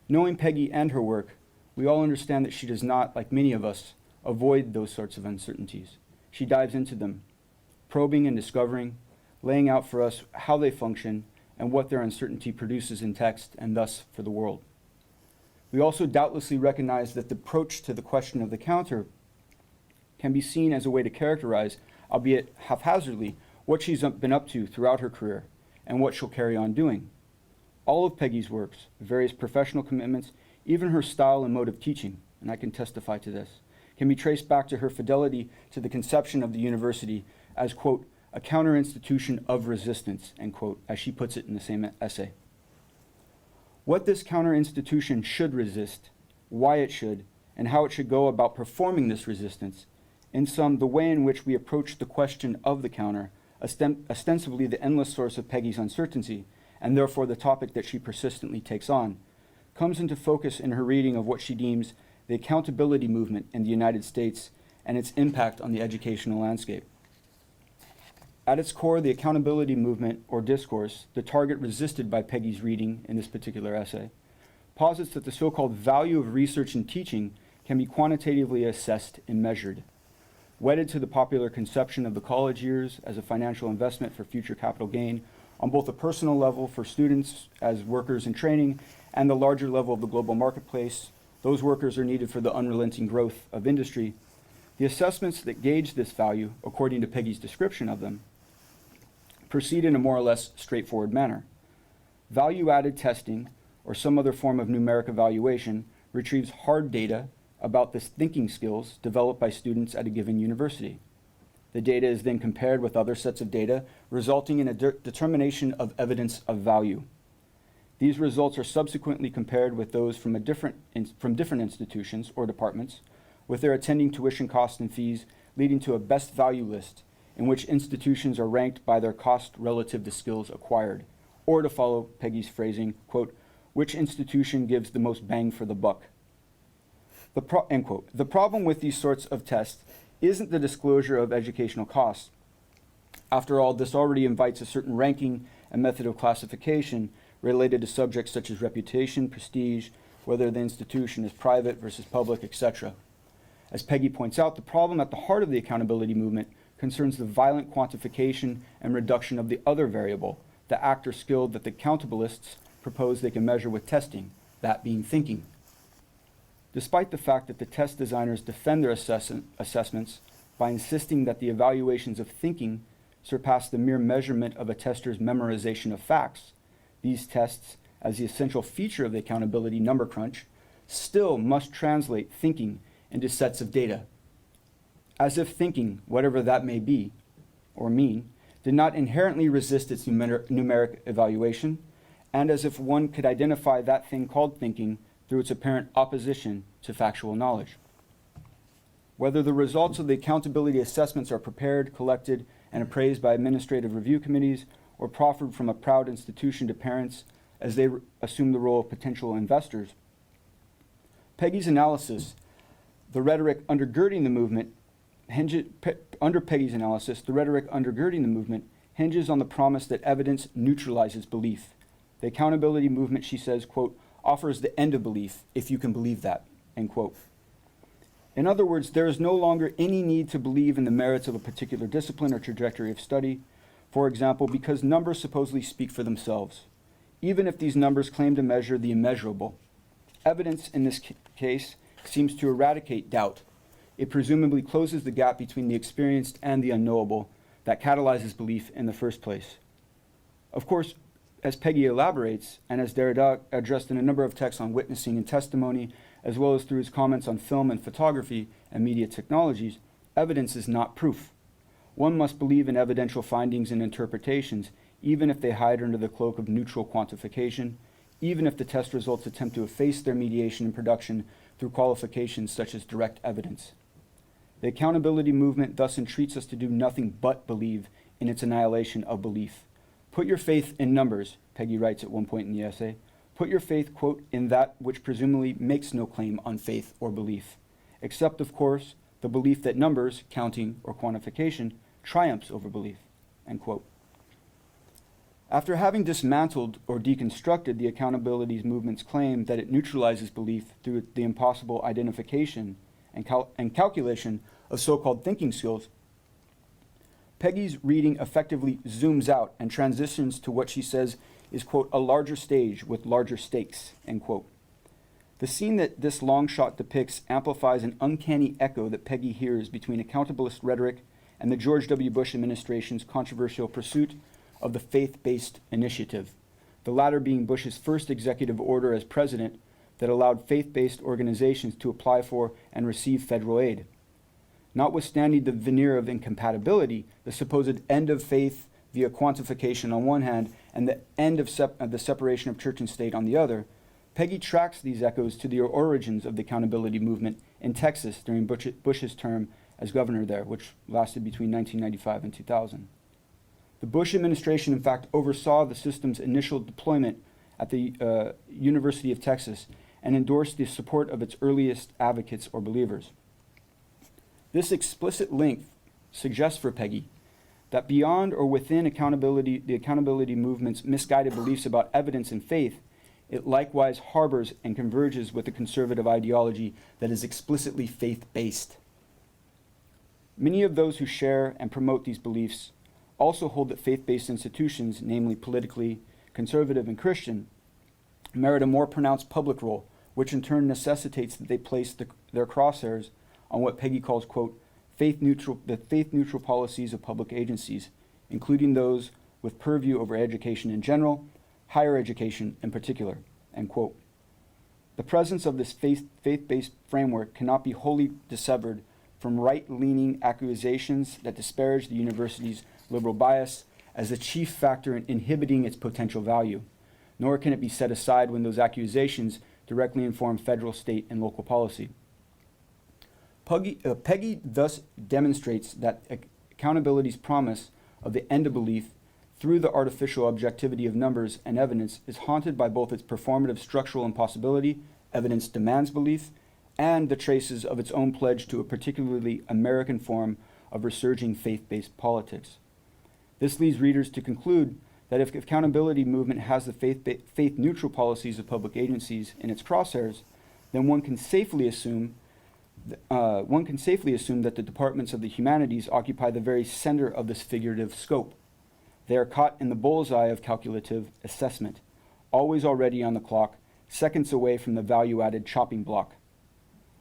Knowing Peggy and her work, we all understand that she does not, like many of us, avoid those sorts of uncertainties. She dives into them, probing and discovering, laying out for us how they function and what their uncertainty produces in text and thus for the world. We also doubtlessly recognize that the approach to the question of the counter can be seen as a way to characterize, albeit haphazardly, what she's been up to throughout her career and what she'll carry on doing. All of Peggy's works, various professional commitments, even her style and mode of teaching, and I can testify to this, can be traced back to her fidelity to the conception of the university as, quote, a counter-institution of resistance, end quote, as she puts it in the same essay. What this counter-institution should resist, why it should, and how it should go about performing this resistance, in sum, the way in which we approach the question of the counter, ostensibly the endless source of Peggy's uncertainty, and therefore the topic that she persistently takes on, comes into focus in her reading of what she deems the accountability movement in the United States and its impact on the educational landscape. At its core, the accountability movement or discourse, the target resisted by Peggy's reading in this particular essay, posits that the so-called value of research and teaching can be quantitatively assessed and measured. Wedded to the popular conception of the college years as a financial investment for future capital gain on both a personal level for students as workers in training and the larger level of the global marketplace, those workers are needed for the unrelenting growth of industry. The assessments that gauge this value, according to Peggy's description of them, proceed in a more or less straightforward manner. Value-added testing, or some other form of numeric evaluation, retrieves hard data about the thinking skills developed by students at a given university. The data is then compared with other sets of data, resulting in a determination of evidence of value. These results are subsequently compared with those from different institutions or departments, with their attending tuition costs and fees, leading to a best value list in which institutions are ranked by their cost relative to skills acquired, or to follow Peggy's phrasing, quote, which institution gives the most bang for the buck, end quote. The problem with these sorts of tests isn't the disclosure of educational costs. After all, this already invites a certain ranking and method of classification related to subjects such as reputation, prestige, whether the institution is private versus public, etc. As Peggy points out, the problem at the heart of the accountability movement concerns the violent quantification and reduction of the other variable, the act or skill that the accountabilists propose they can measure with testing, that being thinking. Despite the fact that the test designers defend their assessments by insisting that the evaluations of thinking surpass the mere measurement of a tester's memorization of facts, these tests, as the essential feature of the accountability number crunch, still must translate thinking into sets of data, as if thinking, whatever that may be, or mean, did not inherently resist its numeric evaluation, and as if one could identify that thing called thinking through its apparent opposition to factual knowledge. Whether the results of the accountability assessments are prepared, collected, and appraised by administrative review committees or proffered from a proud institution to parents as they assume the role of potential investors, Peggy's analysis, the rhetoric undergirding the movement, under Peggy's analysis, the rhetoric undergirding the movement hinges on the promise that evidence neutralizes belief. The accountability movement, she says, quote, offers the end of belief, if you can believe that, end quote. In other words, there is no longer any need to believe in the merits of a particular discipline or trajectory of study, for example, because numbers supposedly speak for themselves, even if these numbers claim to measure the immeasurable. Evidence in this case seems to eradicate doubt. It presumably closes the gap between the experienced and the unknowable that catalyzes belief in the first place. Of course, as Peggy elaborates, and as Derrida addressed in a number of texts on witnessing and testimony, as well as through his comments on film and photography and media technologies, evidence is not proof. One must believe in evidential findings and interpretations, even if they hide under the cloak of neutral quantification, even if the test results attempt to efface their mediation and production through qualifications such as direct evidence. The accountability movement thus entreats us to do nothing but believe in its annihilation of belief. Put your faith in numbers, Peggy writes at one point in the essay. Put your faith, quote, in that which presumably makes no claim on faith or belief, except, of course, the belief that numbers, counting, or quantification triumphs over belief, end quote. After having dismantled or deconstructed the accountability movement's claim that it neutralizes belief through the impossible identification and calculation of so-called thinking skills, Peggy's reading effectively zooms out and transitions to what she says is, quote, a larger stage with larger stakes, end quote. The scene that this long shot depicts amplifies an uncanny echo that Peggy hears between accountabilist rhetoric and the George W. Bush administration's controversial pursuit of the faith-based initiative, the latter being Bush's first executive order as president that allowed faith-based organizations to apply for and receive federal aid. Notwithstanding the veneer of incompatibility, the supposed end of faith via quantification on one hand and the end of the separation of church and state on the other, Peggy tracks these echoes to the origins of the accountability movement in Texas during Bush's term as governor there, which lasted between 1995 and 2000. The Bush administration, in fact, oversaw the system's initial deployment at the University of Texas and endorsed the support of its earliest advocates or believers. This explicit link suggests for Peggy that beyond or within the accountability movement's misguided beliefs about evidence and faith, it likewise harbors and converges with a conservative ideology that is explicitly faith-based. Many of those who share and promote these beliefs also hold that faith-based institutions, namely politically conservative and Christian, merit a more pronounced public role, which in turn necessitates that they place their crosshairs on what Peggy calls, quote, the faith-neutral policies of public agencies, including those with purview over education in general, higher education in particular, end quote. The presence of this faith-based framework cannot be wholly dissevered from right-leaning accusations that disparage the university's liberal bias as the chief factor in inhibiting its potential value, nor can it be set aside when those accusations directly inform federal, state, and local policy. Peggy thus demonstrates that accountability's promise of the end of belief through the artificial objectivity of numbers and evidence is haunted by both its performative structural impossibility, evidence demands belief, and the traces of its own pledge to a particularly American form of resurging faith-based politics. This leads readers to conclude that if accountability movement has the faith-neutral policies of public agencies in its crosshairs, then one can safely assume that the departments of the humanities occupy the very center of this figurative scope. They are caught in the bullseye of calculative assessment, always already on the clock, seconds away from the value-added chopping block.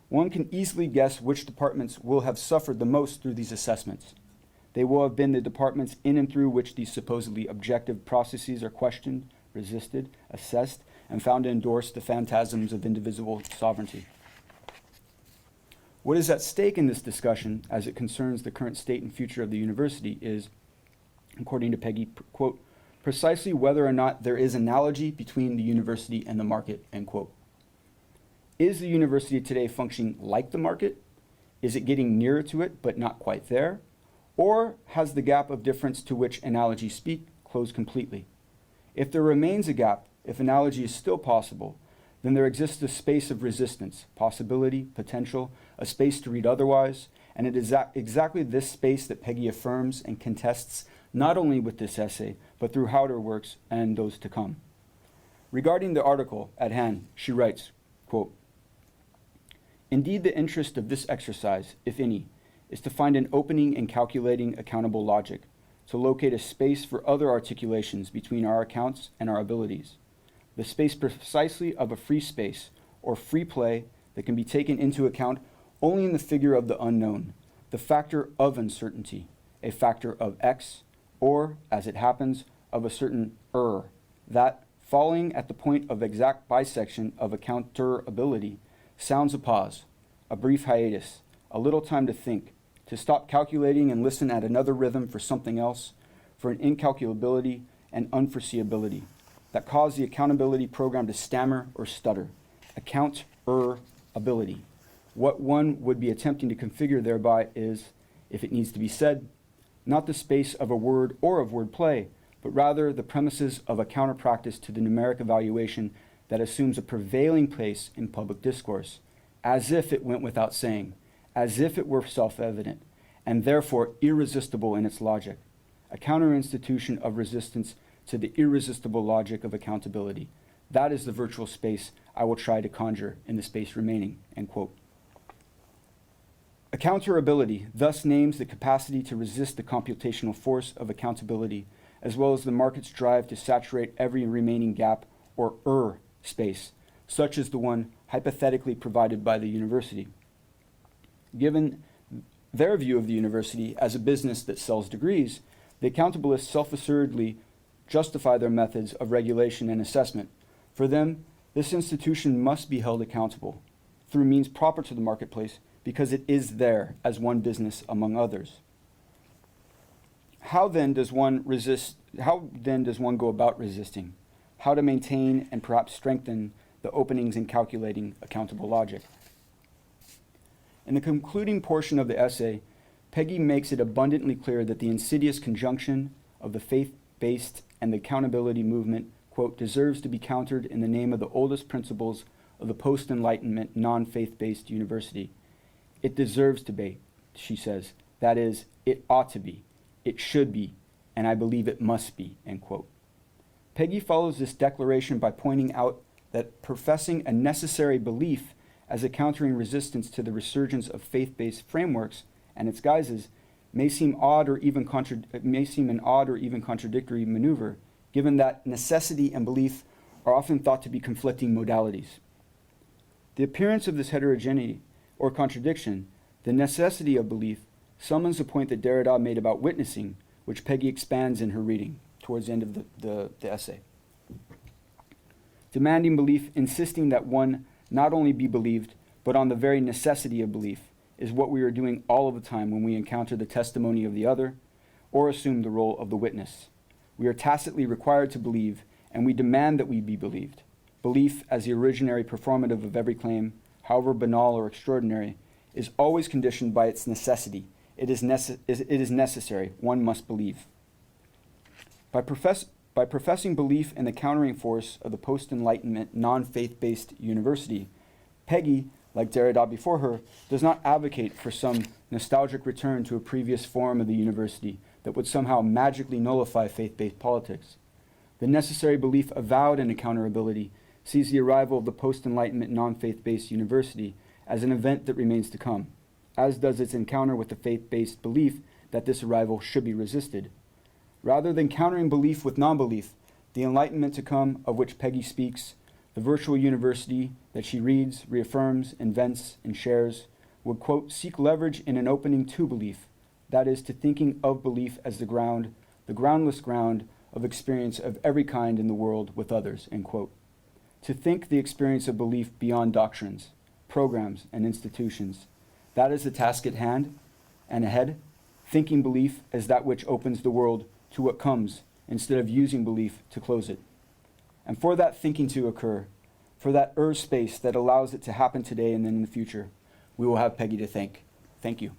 One can easily guess which departments will have suffered the most through these assessments. They will have been the departments in and through which these supposedly objective processes are questioned, resisted, assessed, and found to endorse the phantasms of indivisible sovereignty. What is at stake in this discussion, as it concerns the current state and future of the university, is according to Peggy, quote, precisely whether or not there is analogy between the university and the market, end quote. Is the university today functioning like the market? Is it getting nearer to it, but not quite there? Or has the gap of difference to which analogies speak closed completely? If there remains a gap, if analogy is still possible, then there exists a space of resistance, possibility, potential, a space to read otherwise, and it is exactly this space that Peggy affirms and contests not only with this essay, but throughout her works and those to come. Regarding the article at hand, she writes, quote, indeed, the interest of this exercise, if any, is to find an opening in calculating accountable logic, to locate a space for other articulations between our accounts and our abilities, the space precisely of a free space or free play that can be taken into account only in the figure of the unknown, the factor of uncertainty, a factor of X, or, as it happens, of a certain that, falling at the point of exact bisection of accountability, sounds a pause, a brief hiatus, a little time to think, to stop calculating and listen at another rhythm for something else, for an incalculability and unforeseeability that cause the accountability program to stammer or stutter. Account-ability. What one would be attempting to configure thereby is, if it needs to be said, not the space of a word or of word play, but rather the premises of a counter-practice to the numeric evaluation that assumes a prevailing place in public discourse, as if it went without saying, as if it were self-evident, and therefore irresistible in its logic, a counter-institution of resistance to the irresistible logic of accountability. That is the virtual space I will try to conjure in the space remaining, end quote. Accountability thus names the capacity to resist the computational force of accountability, as well as the market's drive to saturate every remaining gap or space, such as the one hypothetically provided by the university. Given their view of the university as a business that sells degrees, the accountabilists self-assuredly justify their methods of regulation and assessment. For them, this institution must be held accountable through means proper to the marketplace because it is there as one business among others. How then does one go about resisting? How to maintain and perhaps strengthen the openings in calculating accountable logic? In the concluding portion of the essay, Peggy makes it abundantly clear that the insidious conjunction of the faith-based and the accountability movement, quote, deserves to be countered in the name of the oldest principles of the post-Enlightenment non-faith-based university. It deserves to be, she says. That is, it ought to be, it should be, and I believe it must be, end quote. Peggy follows this declaration by pointing out that professing a necessary belief as a countering resistance to the resurgence of faith-based frameworks and its guises may seem an odd or even contradictory maneuver, given that necessity and belief are often thought to be conflicting modalities. The appearance of this heterogeneity or contradiction, the necessity of belief, summons the point that Derrida made about witnessing, which Peggy expands in her reading towards the end of the essay. Demanding belief, insisting that one not only be believed, but on the very necessity of belief, is what we are doing all of the time when we encounter the testimony of the other or assume the role of the witness. We are tacitly required to believe, and we demand that we be believed. Belief, as the originary performative of every claim, however banal or extraordinary, is always conditioned by its necessity. It is necessary. One must believe. By professing belief in the countering force of the post-Enlightenment non-faith-based university, Peggy, like Derrida before her, does not advocate for some nostalgic return to a previous form of the university that would somehow magically nullify faith-based politics. The necessary belief avowed in accountability sees the arrival of the post-Enlightenment non-faith-based university as an event that remains to come, as does its encounter with the faith-based belief that this arrival should be resisted. Rather than countering belief with non-belief, the enlightenment to come of which Peggy speaks, the virtual university that she reads, reaffirms, invents, and shares, would, quote, seek leverage in an opening to belief, that is, to thinking of belief as the groundless ground of experience of every kind in the world with others, end quote. To think the experience of belief beyond doctrines, programs, and institutions. That is the task at hand and ahead, thinking belief as that which opens the world to what comes instead of using belief to close it. And for that thinking to occur, for that space that allows it to happen today and then in the future, we will have Peggy to thank. Thank you.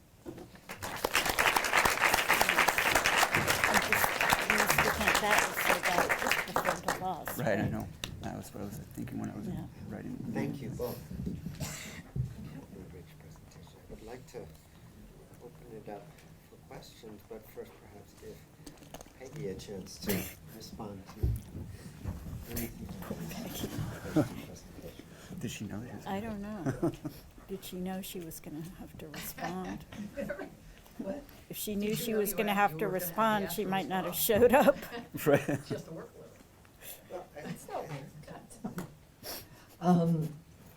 Right, I know. That was what I was thinking when I was writing. Thank you both. Rich presentation. I would like to open it up for questions, but first perhaps give Peggy a chance to respond to anything. Did she know that? I don't know. Did she know she was going to have to respond? What? If she knew she was going to have to respond, she might not have showed up. Right. She has to work with it. It's no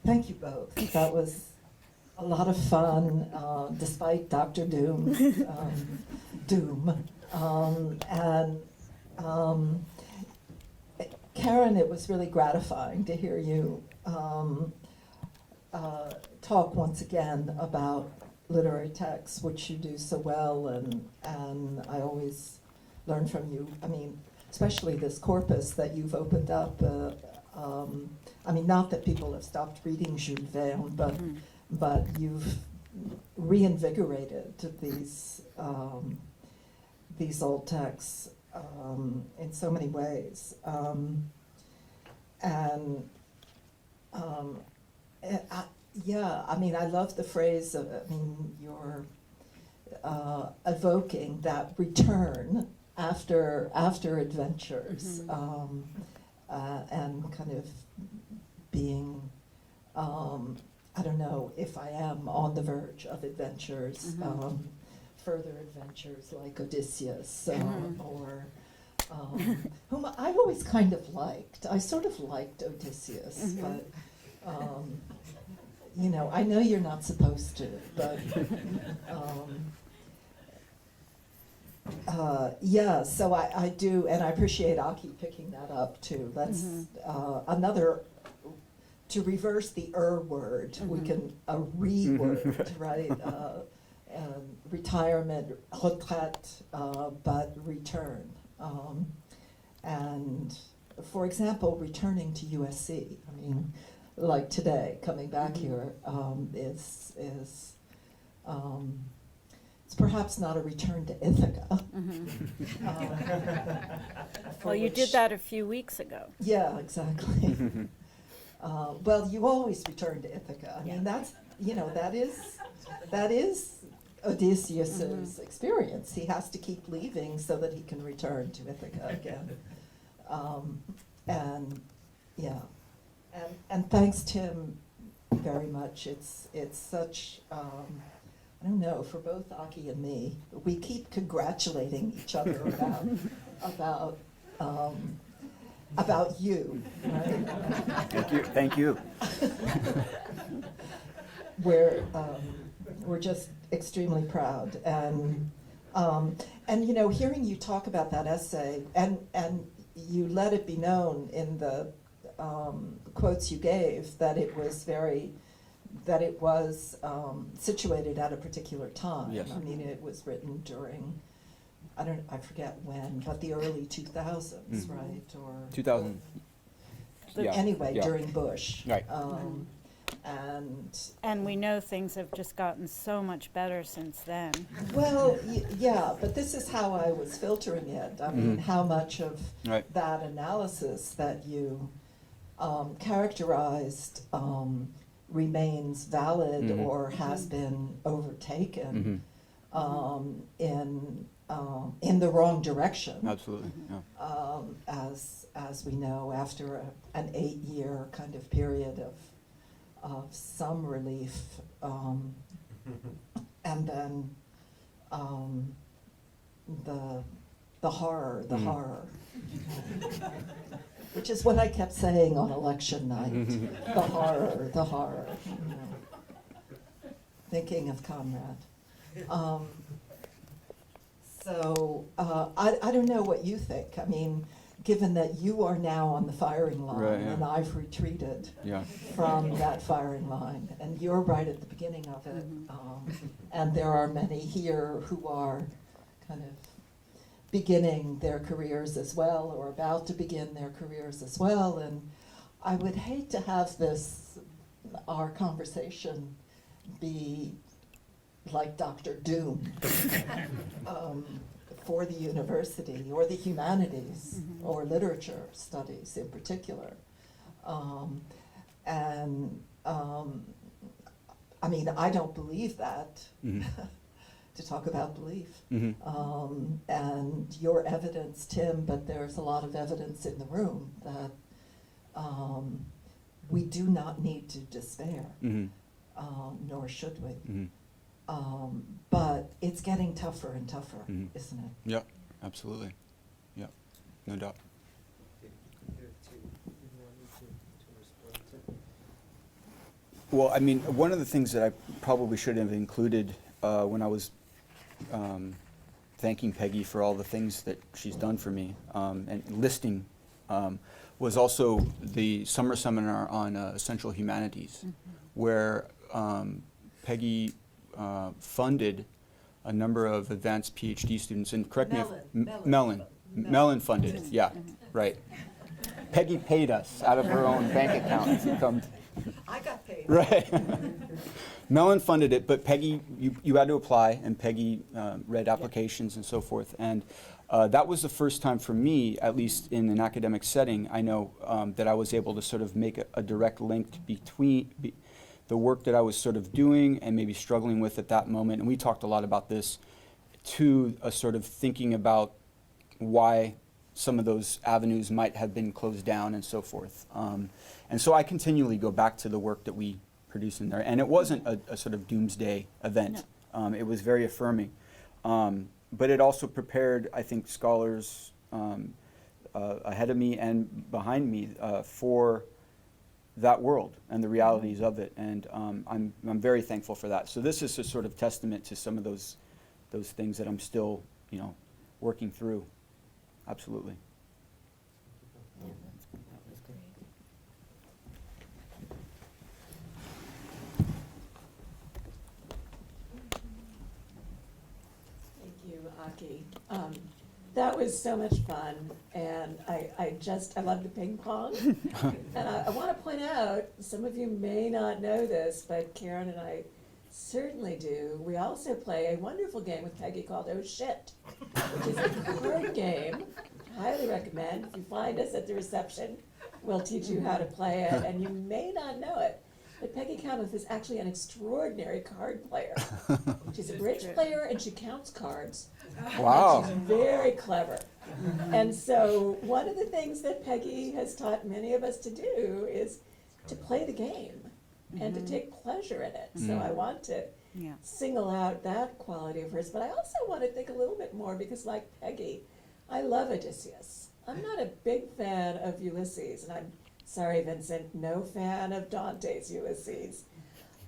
Thank you both. That was a lot of fun, despite Dr. Doom's doom. Karen, it was really gratifying to hear you talk once again about literary texts, which you do so well, and I always learn from you. I mean, especially this corpus that you've opened up. I mean, not that people have stopped reading Jules Verne, but you've reinvigorated these old texts in so many ways. I mean, I love the phrase of, I mean, you're evoking that return after adventures, and kind of being, I don't know, if I am on the verge of adventures, further adventures like Odysseus, or whom I've always kind of liked. I sort of liked Odysseus, but you know, I know you're not supposed to, but yeah, so I do, and I appreciate Aki picking that up too. That's another, to reverse the word, we can, a word, right? Retirement, retraite, but return. And for example, returning to USC, I mean, like today, coming back here, is it's perhaps not a return to Ithaca. Well, you did that a few weeks ago. Yeah, exactly. Well, you always return to Ithaca. I mean, that's, you know, that is Odysseus's experience. He has to keep leaving so that he can return to Ithaca again. And yeah, and thanks, Tim, very much. It's such, I don't know, for both Aki and me, we keep congratulating each other about you, right? Thank you. We're just extremely proud, and you know, hearing you talk about that essay, and you let it be known in the quotes you gave that it was situated at a particular time. Yes. I mean, it was written during, I forget when, but the early 2000s, right? Or 2000. But Yeah. anyway, Yeah. during Bush. Right. And we know things have just gotten so much better since then. Well, yeah, but this is how I was filtering it. I mean, how much of Right. that analysis that you characterized remains valid or has been overtaken in the wrong direction. Absolutely. Yeah. As we know, after an 8-year kind of period of some relief, and then the horror, which is what I kept saying on election night. The horror. You know. Thinking of Conrad. So I don't know what you think. I mean, given that you are now on the firing line, Right, yeah. and I've retreated Yeah. from that firing line, and you're right at the beginning of it, and there are many here who are kind of beginning their careers as well, or about to begin their careers as well. And I would hate to have our conversation be like Dr. Doom for the university or the humanities or literature studies in particular. I mean, I don't believe that, to talk about belief. And your evidence, Tim, but there's a lot of evidence in the room that we do not need to despair, nor should we. But it's getting tougher and tougher, isn't it? Yep, absolutely. Yep, no doubt. Well, I mean, one of the things that I probably should have included when I was thanking Peggy for all the things that she's done for me and listing was also the summer seminar on essential humanities, where Peggy funded a number of advanced PhD students, and correct me if Mellon funded it, yeah, right. Peggy paid us out of her own bank account to come. I got paid. Right. Mellon funded it, but Peggy, you had to apply, and Peggy read applications and so forth. And that was the first time for me, at least in an academic setting, I know that I was able to sort of make a direct link between the work that I was sort of doing and maybe struggling with at that moment. And we talked a lot about this, to a sort of thinking about why some of those avenues might have been closed down and so forth. And so I continually go back to the work that we produce in there. And it wasn't a sort of doomsday event. No. It was very affirming. But it also prepared, I think, scholars ahead of me and behind me for that world and the realities of it. And I'm very thankful for that. So this is a sort of testament to some of those things that I'm still, working through. Absolutely. Yeah, that was great. Thank you, Aki. That was so much fun, and I love the ping pong. And I want to point out, some of you may not know this, but Karen and I certainly do. We also play a wonderful game with Peggy called Oh Shit, which is a card game. Highly recommend. If you find us at the reception, we'll teach you how to play it, and you may not know it, but Peggy Kamuf is actually an extraordinary card player. She's a bridge player, and she counts cards. Wow. And she's very clever. And so one of the things that Peggy has taught many of us to do is to play the game and to take pleasure in it. So I want to single out that quality of hers, but I also want to think a little bit more, because like Peggy, I love Odysseus. I'm not a big fan of Ulysses, and I'm sorry, Vincent, no fan of Dante's Ulysses.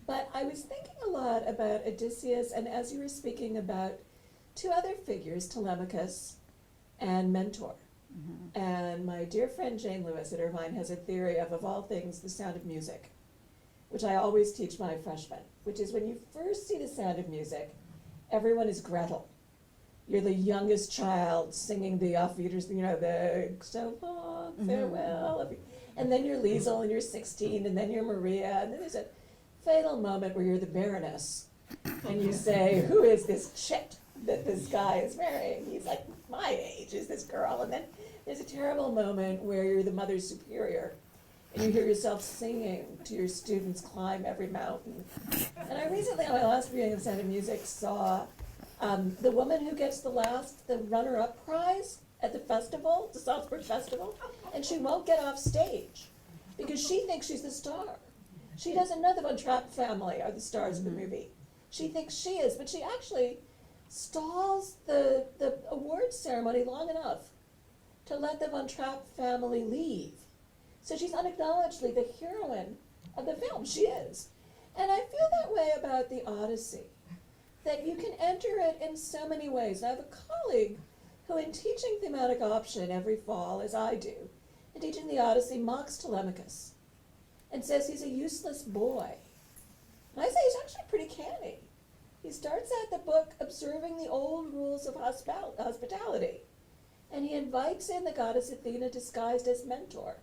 But I was thinking a lot about Odysseus, and as you were speaking about two other figures, Telemachus and Mentor. And my dear friend Jane Lewis at Irvine has a theory of all things, the sound of music, which I always teach my freshmen, which is when you first see the sound of music, everyone is Gretel. You're the youngest child singing the Aufwiedersehen, the so long, farewell. And then you're Liesel, and you're 16, and then you're Maria, and then there's a fatal moment where you're the Baroness, and you say, who is this chit that this guy is marrying? He's like, my age is this girl. And then there's a terrible moment where you're the Mother Superior, and you hear yourself singing to your students, climb every mountain. And I recently, on my last viewing of Sound of Music, saw the woman who gets the runner-up prize at the festival, the Salzburg Festival, and she won't get off stage because she thinks she's the star. She doesn't know the Von Trapp family are the stars of the movie. She thinks she is, but she actually stalls the award ceremony long enough to let the Von Trapp family leave. So she's unacknowledgedly the heroine of the film. She is. And I feel that way about the Odyssey, that you can enter it in so many ways. I have a colleague who, in teaching thematic option every fall, as I do, in teaching the Odyssey, mocks Telemachus and says he's a useless boy. And I say he's actually pretty canny. He starts out the book observing the old rules of hospitality. invites in the goddess Athena disguised as mentor.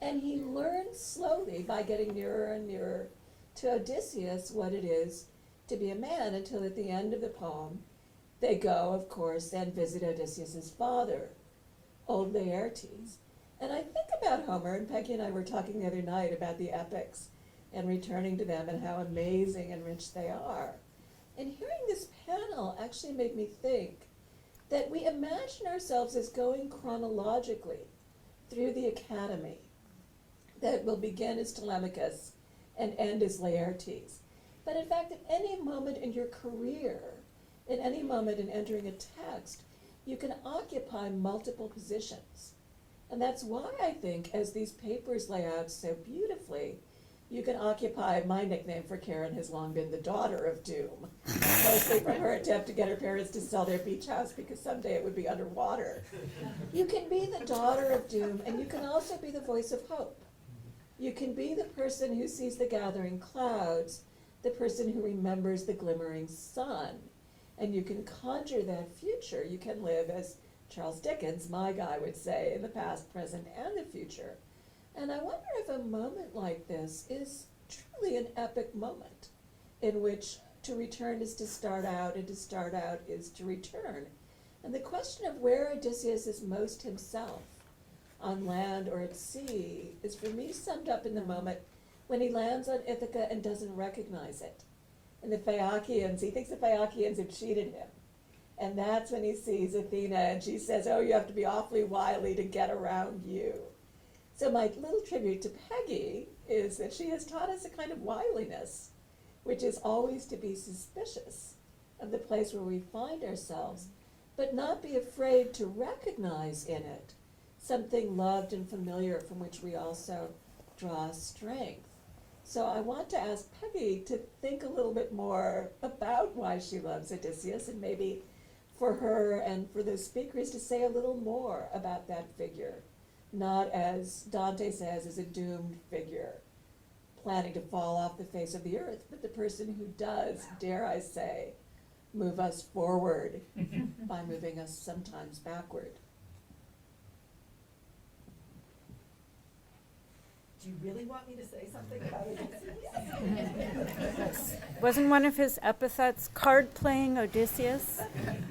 And he learns slowly by getting nearer and nearer to Odysseus what it is to be a man, until at the end of the poem, they go, of course, and visit Odysseus' father, old Laertes. And I think about Homer, and Peggy and I were talking the other night about the epics and returning to them and how amazing and rich they are. And hearing this panel actually made me think that we imagine ourselves as going chronologically through the academy, that will begin as Telemachus and end as Laertes. But in fact, at any moment in your career, at any moment in entering a text, you can occupy multiple positions. And that's why I think, as these papers lay out so beautifully, you can occupy, my nickname for Karen has long been the daughter of doom, mostly from her attempt to get her parents to sell their beach house because someday it would be underwater. You can be the daughter of doom, and you can also be the voice of hope. You can be the person who sees the gathering clouds, the person who remembers the glimmering sun, and you can conjure that future. You can live, as Charles Dickens, my guy, would say, in the past, present, and the future. And I wonder if a moment like this is truly an epic moment, in which to return is to start out, and to start out is to return. And the question of where Odysseus is most himself, on land or at sea, is for me summed up in the moment when he lands on Ithaca and doesn't recognize it. And the Phaeacians, he thinks the Phaeacians have cheated him. And that's when he sees Athena, and she says, oh, you have to be awfully wily to get around you. So my little tribute to Peggy is that she has taught us a kind of wiliness, which is always to be suspicious of the place where we find ourselves, but not be afraid to recognize in it something loved and familiar from which we also draw strength. So I want to ask Peggy to think a little bit more about why she loves Odysseus, and maybe for her and for the speakers to say a little more about that figure, not, as Dante says, as a doomed figure, planning to fall off the face of the earth, but the person who does, dare I say, move us forward by moving us sometimes backward. Do you really want me to say something about it? Wasn't one of his epithets card-playing Odysseus?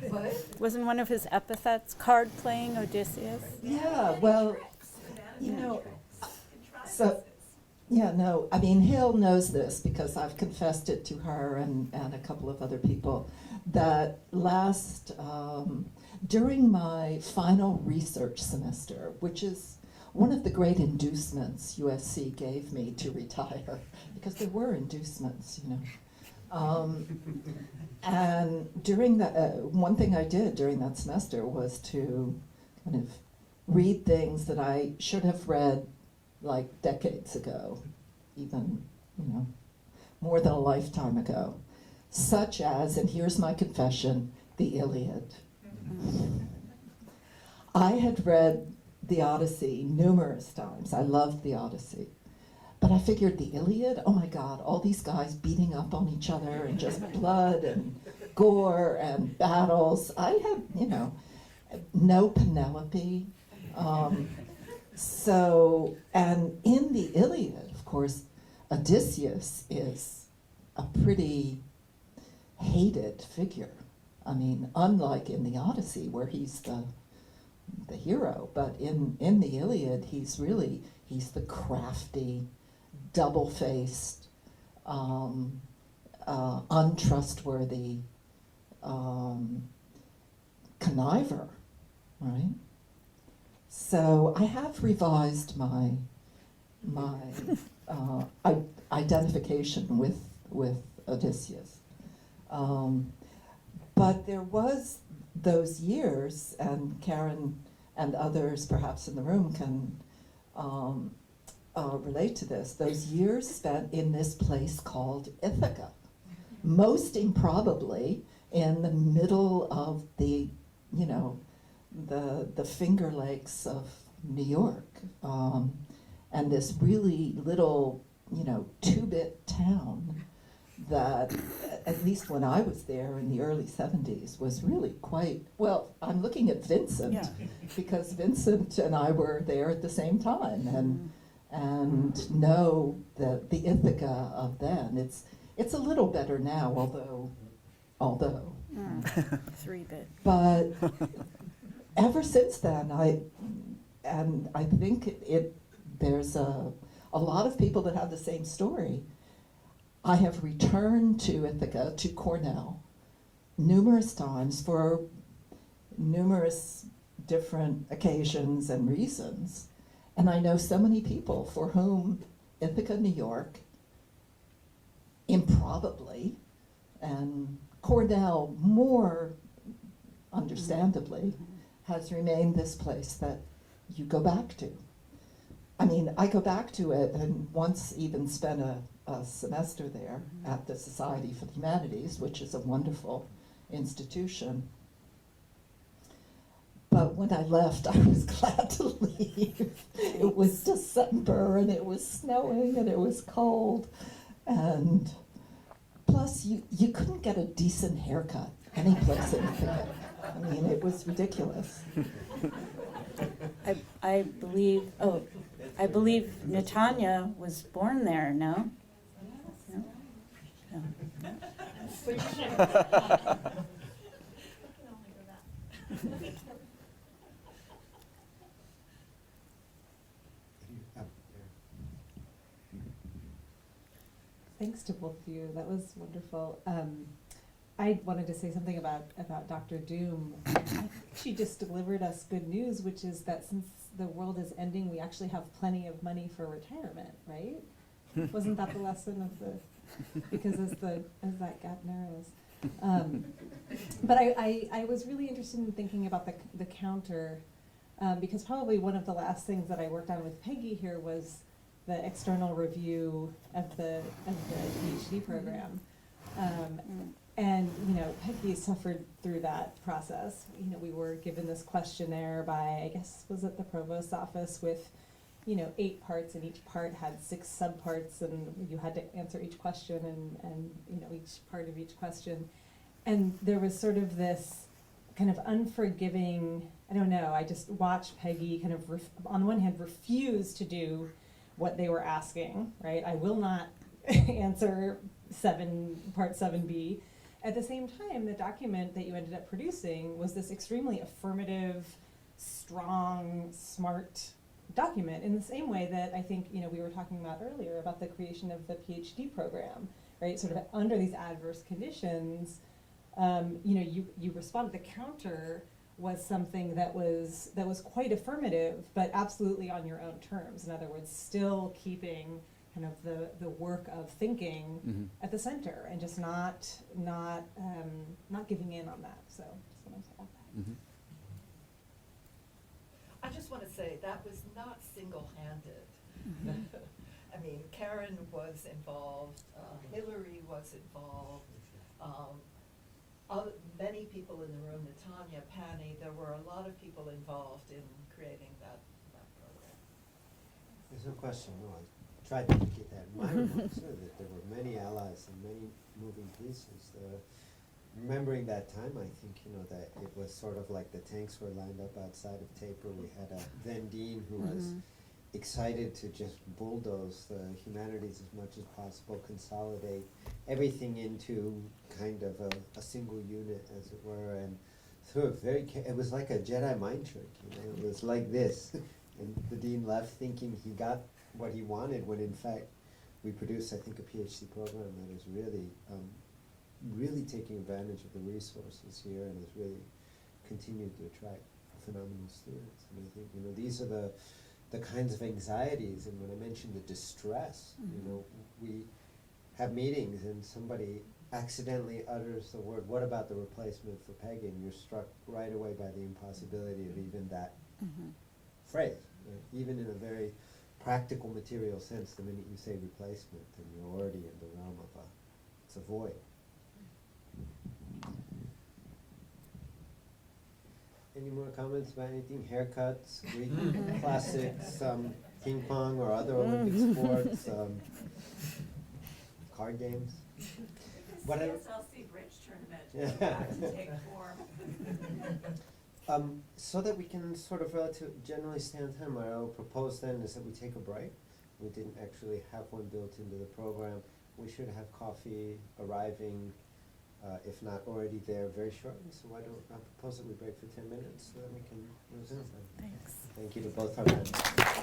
What? Wasn't one of his epithets card-playing Odysseus? Yeah, well, you know, so, yeah, no, I mean, Hill knows this because I've confessed it to her and a couple of other people, that during my final research semester, which is one of the great inducements USC gave me to retire, because there were inducements, you know. And during that, one thing I did during that semester was to kind of read things that I should have read like decades ago, even, you know, more than a lifetime ago, such as, and here's my confession, the Iliad. I had read the Odyssey numerous times. I loved the Odyssey. But I figured the Iliad, oh my God, all these guys beating up on each other and just blood and gore and battles. I had, you know, no Penelope. And in the Iliad, of course, Odysseus is a pretty hated figure. I mean, unlike in the Odyssey where he's the hero, but in the Iliad, he's the crafty, double-faced, untrustworthy conniver, right? So I have revised my identification with Odysseus, but there was those years, and Karen and others perhaps in the room can relate to this, those years spent in this place called Ithaca, most improbably in the middle of the, you know, the Finger Lakes of New York, and this really little, you know, 2-bit town that, at least when I was there in the early 70s, was really quite, well, I'm looking at Vincent, Yeah. because Vincent and I were there at the same time, and know the Ithaca of then. It's a little better now, although. 3-bit. But ever since then, I think there's a lot of people that have the same story. I have returned to Ithaca, to Cornell, numerous times for numerous different occasions and reasons. And I know so many people for whom Ithaca, New York, improbably, and Cornell more understandably, has remained this place that you go back to. I mean, I go back to it and once even spent a semester there at the Society for the Humanities, which is a wonderful institution. But when I left, I was glad to leave. It was December, and it was snowing, and it was cold. And plus, you couldn't get a decent haircut any place in Ithaca. I mean, it was ridiculous. I believe Netanya was born there, no? No? No. Thanks to both of you. That was wonderful. I wanted to say something about Dr. Doom. I think she just delivered us good news, which is that since the world is ending, we actually have plenty of money for retirement, right? Wasn't that the lesson of the? Because as that gap narrows. But I was really interested in thinking about the counter, because probably one of the last things that I worked on with Peggy here was the external review of the PhD program. And, you know, Peggy suffered through that process. You know, we were given this questionnaire by, I guess, was it the provost's office with, you know, 8 parts, and each part had 6 subparts, and you had to answer each question and you know, each part of each question. And there was sort of this kind of unforgiving, I don't know, I just watched Peggy kind of, on the one hand, refuse to do what they were asking, right? I will not answer part 7B. At the same time, the document that you ended up producing was this extremely affirmative, strong, smart document, in the same way that I think, you know, we were talking about earlier about the creation of the PhD program, right? Sort of under these adverse conditions, you know, you responded. The counter was something that was quite affirmative, but absolutely on your own terms. In other words, still keeping kind of the work of thinking at the center, and just not giving in on that. So just want to say about that. I just want to say that was not single-handed. I mean, Karen was involved, Hillary was involved, many people in the room, Natanya, Pani, there were a lot of people involved in creating that program. There's no question, no, I tried to indicate that in my remarks, that there were many allies and many moving pieces. Remembering that time, I think, you know, that it was sort of like the tanks were lined up outside of Taper. We had a Van Deen who was excited to just bulldoze the humanities as much as possible, consolidate everything into kind of a single unit, as it were, and through it was like a Jedi mind trick, you know, it was like this. And the dean left thinking he got what he wanted, when in fact we produced, I think, a PhD program that is really, really taking advantage of the resources here, and has really continued to attract phenomenal students. And I think, you know, these are the kinds of anxieties, and when I mentioned the distress, you know, we have meetings and somebody accidentally utters the word, "What about the replacement for Peggy?" And you're struck right away by the impossibility of even that phrase, right? Even in a very practical material sense, the minute you say replacement, then you're already in the realm of it's a void. Any more comments about anything? Haircuts, Greek classics, ping pong or other Olympic sports, card games? What I- CSLC bridge tournament Yeah. about to take form. So that we can sort of generally stay on time, what I'll propose then is that we take a break. We didn't actually have one built into the program. We should have coffee arriving, if not already there, very shortly. So why don't I propose that we break for 10 minutes so that we can resume. Thanks. Thank you to both our panelists.